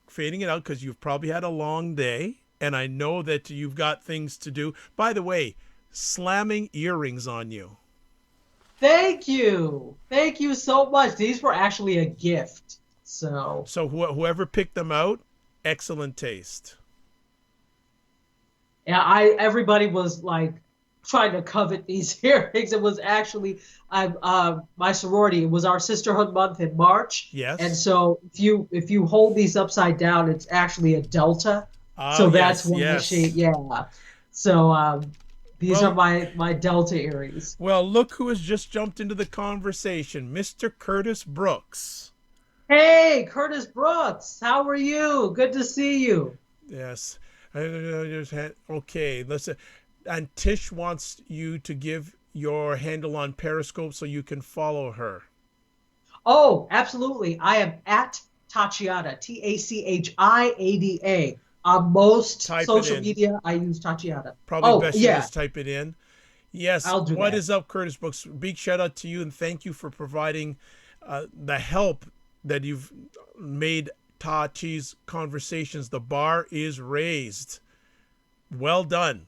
fading it out because you've probably had a long day, and I know that you've got things to do. By the way, slamming earrings on you. Thank you. Thank you so much. These were actually a gift. So whoever picked them out, excellent taste. yeah, everybody was like trying to covet these earrings. It was actually my sorority. It was our sisterhood month in March. Yes. And so if you hold these upside down, it's actually a delta. Oh, So that's yes, why yes. yeah. So these are my delta earrings. Well, look who has just jumped into the conversation, Mr. Curtis Brooks. Hey, Curtis Brooks, how are you? Good to see you. Yes. Okay, listen. And Tish wants you to give your handle on Periscope so you can follow her. Oh, absolutely. I am at Tachiada, Tachiada. On most social media, I use Tachiada. Probably Oh, best you yeah. just type it in. Yes. I'll do What that. is up, Curtis Brooks? Big shout out to you, and thank you for providing the help that you've made Tachi's conversations. The bar is raised. Well done.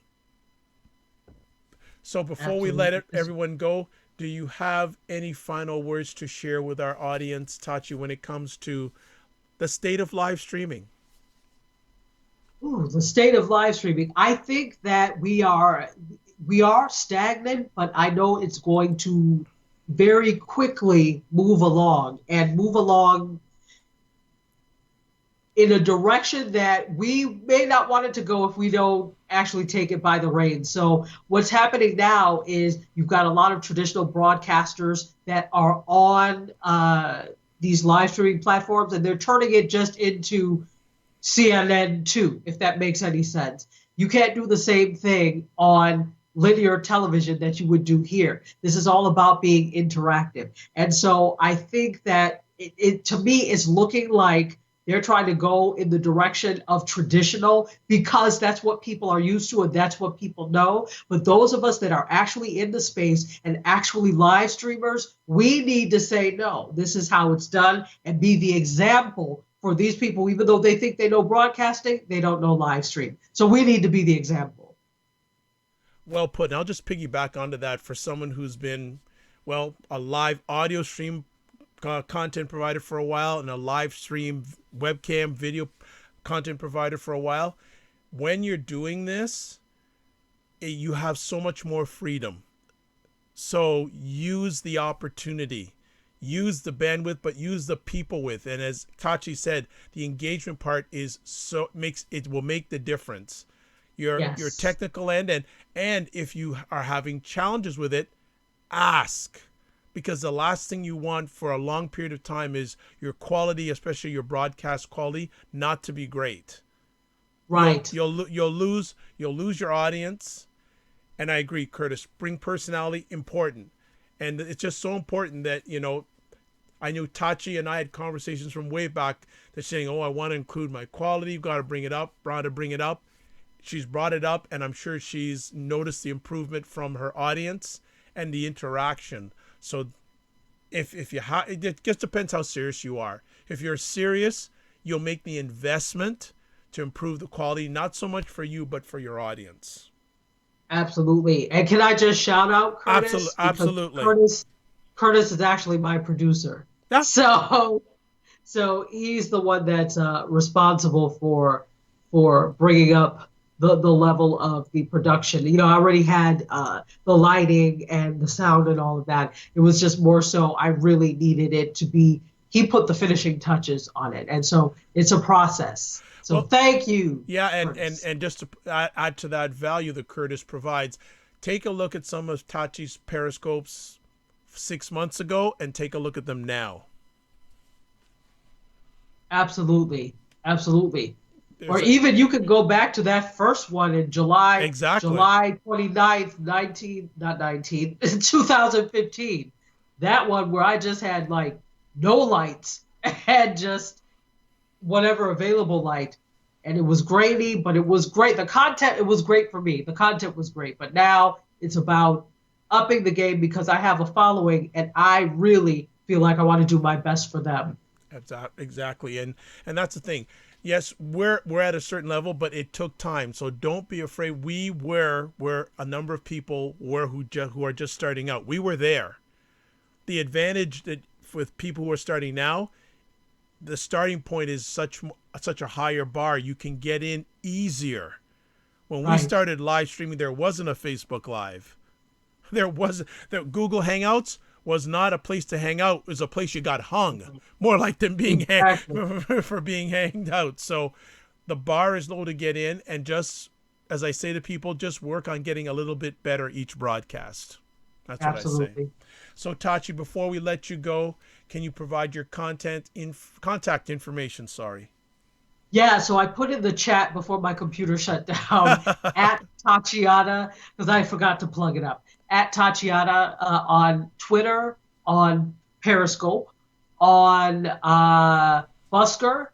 So before we let everyone go, do you have any final words to share with our audience, Tachi, when it comes to the state of live streaming? Ooh, the state of live streaming. I think that we are stagnant, but I know it's going to very quickly move along in a direction that we may not want it to go if we don't actually take it by the reins. So what's happening now is you've got a lot of traditional broadcasters that are on these live streaming platforms, and they're turning it just into CNN2, if that makes any sense. You can't do the same thing on linear television that you would do here. This is all about being interactive. And so I think that it to me is looking like they're trying to go in the direction of traditional because that's what people are used to and that's what people know. But those of us that are actually in the space and actually live streamers, we need to say, no, this is how it's done and be the example for these people. Even though they think they know broadcasting, they don't know live stream. So we need to be the example. Well put. And I'll just piggyback onto that for someone who's been, well, a live audio stream content provider for a while and a live stream webcam video content provider for a while. When you're doing this, you have so much more freedom. So use the opportunity, use the bandwidth, but use the people with. And as Tachi said, the engagement part is so it will make the difference. Your Yes. technical end, and if you are having challenges with it, ask, because the last thing you want for a long period of time is your quality, especially your broadcast quality, not to be great. Right. You'll lose your audience. And I agree, Curtis. Bring personality, important, and it's just so important that I knew Tachi and I had conversations from way back. They're saying, "Oh, I want to include my quality. You've got to bring it up." Bring it up. She's brought it up, and I'm sure she's noticed the improvement from her audience and the interaction. So, if you it just depends how serious you are. If you're serious, you'll make the investment to improve the quality, not so much for you, but for your audience. Absolutely. And can I just shout out Curtis? Because Absolutely. Curtis is actually my producer. Yeah. So he's the one that's responsible for bringing up the level of the production. I already had the lighting and the sound and all of that. It was just more so I really needed it to be. He put the finishing touches on it, and so it's a process. So Well, thank you, yeah, Curtis. and just to add to that value that Curtis provides, take a look at some of Tachi's Periscopes 6 months ago and take a look at them now. Absolutely, absolutely. Or There's a, even you could go back to that first one in exactly. July 29th, 19, not 19, 2015. That one where I just had like no lights and just whatever available light. And it was grainy, but it was great. The content, it was great for me. The content was great. But now it's about upping the game because I have a following and I really feel like I want to do my best for them. Exactly, and that's the thing. Yes, we're at a certain level, but it took time. So don't be afraid. We were where a number of people were who are just starting out. We were there. The advantage that with people who are starting now, the starting point is such a higher bar. You can get in easier. When we Right. started live streaming, there wasn't a Facebook Live. There was the Google Hangouts was not a place to hang out. It was a place you got hung, more like than being Exactly. for being hanged out. So the bar is low to get in, and just as I say to people, just work on getting a little bit better each broadcast. That's what I say. Absolutely. So Tachi, before we let you go, can you provide your contact information? Sorry. Yeah, so I put in the chat before my computer shut down at Tatiana, because I forgot to plug it up. At Tatiana on Twitter, on Periscope, on Busker,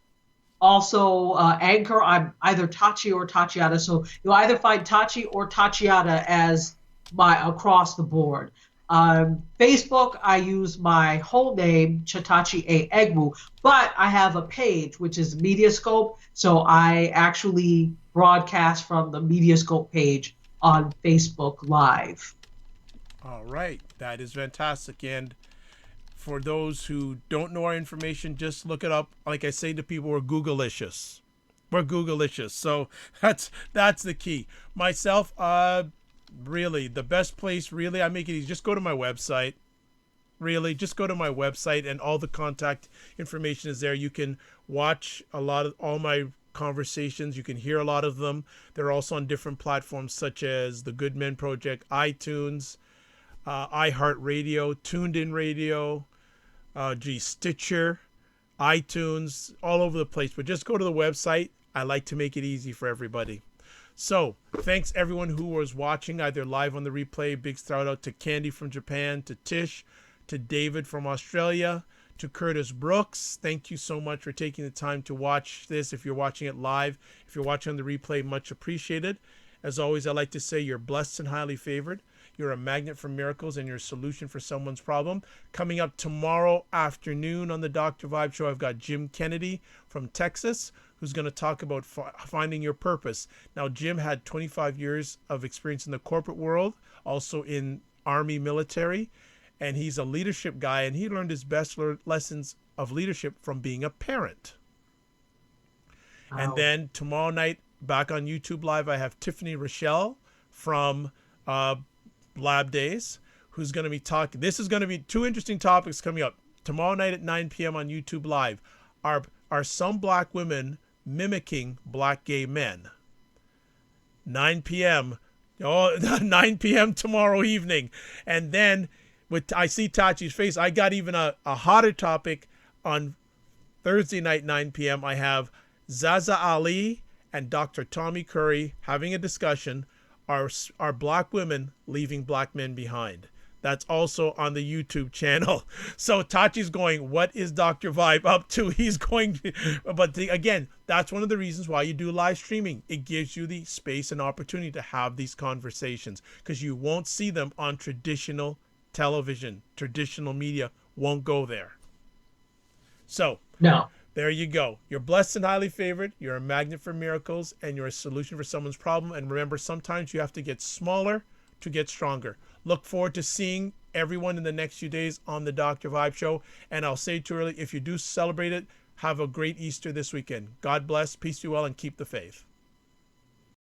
also Anchor. I'm either Tachi or Tatiana. So you'll either find Tachi or Tatiana as my across the board. Facebook, I use my whole name, Chetachi A. Egwu, but I have a page, which is MediaScope. So I actually broadcast from the MediaScope page on Facebook Live. All right, that is fantastic. And for those who don't know our information, just look it up. Like I say to people, we're Googleicious. We're Googleicious. So that's the key. Myself, really, the best place, really, I make it easy. Just go to my website. Really, just go to my website and all the contact information is there. You can watch a lot of all my conversations. You can hear a lot of them. They're also on different platforms such as the Good Men Project, iTunes, iHeartRadio, Tuned In Radio, Stitcher, iTunes, all over the place. But just go to the website. I like to make it easy for everybody. So, thanks everyone who was watching, either live on the replay. Big shout out to Candy from Japan, to Tish, to David from Australia, to Curtis Brooks. Thank you so much for taking the time to watch this. If you're watching it live, if you're watching on the replay, much appreciated. As always, I like to say you're blessed and highly favored. You're a magnet for miracles and you're a solution for someone's problem. Coming up tomorrow afternoon on the Dr. Vibe Show, I've got Jim Kennedy from Texas, who's going to talk about finding your purpose. Now, Jim had 25 years of experience in the corporate world, also in Army military, and he's a leadership guy, and he learned his best lessons of leadership from being a parent. And Wow. then tomorrow night, back on YouTube Live, I have Tiffany Rochelle from Lab Days, who's going to be talking. This is going to be two interesting topics coming up. Tomorrow night at 9 p.m. on YouTube Live. Are some black women mimicking black gay men? 9 p.m. Oh, 9 p.m. tomorrow evening. And then I see Tachi's face. I got even a hotter topic on Thursday night, 9 p.m. I have Zaza Ali and Dr. Tommy Curry having a discussion. Are black women leaving black men behind? That's also on the YouTube channel. So Tachi's going, what is Dr. Vibe up to? He's going to, but again, that's one of the reasons why you do live streaming. It gives you the space and opportunity to have these conversations because you won't see them on traditional television. Traditional media won't go there. So No. there you go. You're blessed and highly favored. You're a magnet for miracles, and you're a solution for someone's problem. And remember, sometimes you have to get smaller to get stronger. Look forward to seeing everyone in the next few days on the Dr. Vibe Show. And I'll say too early, if you do celebrate it, have a great Easter this weekend. God bless, peace be well, and keep the faith.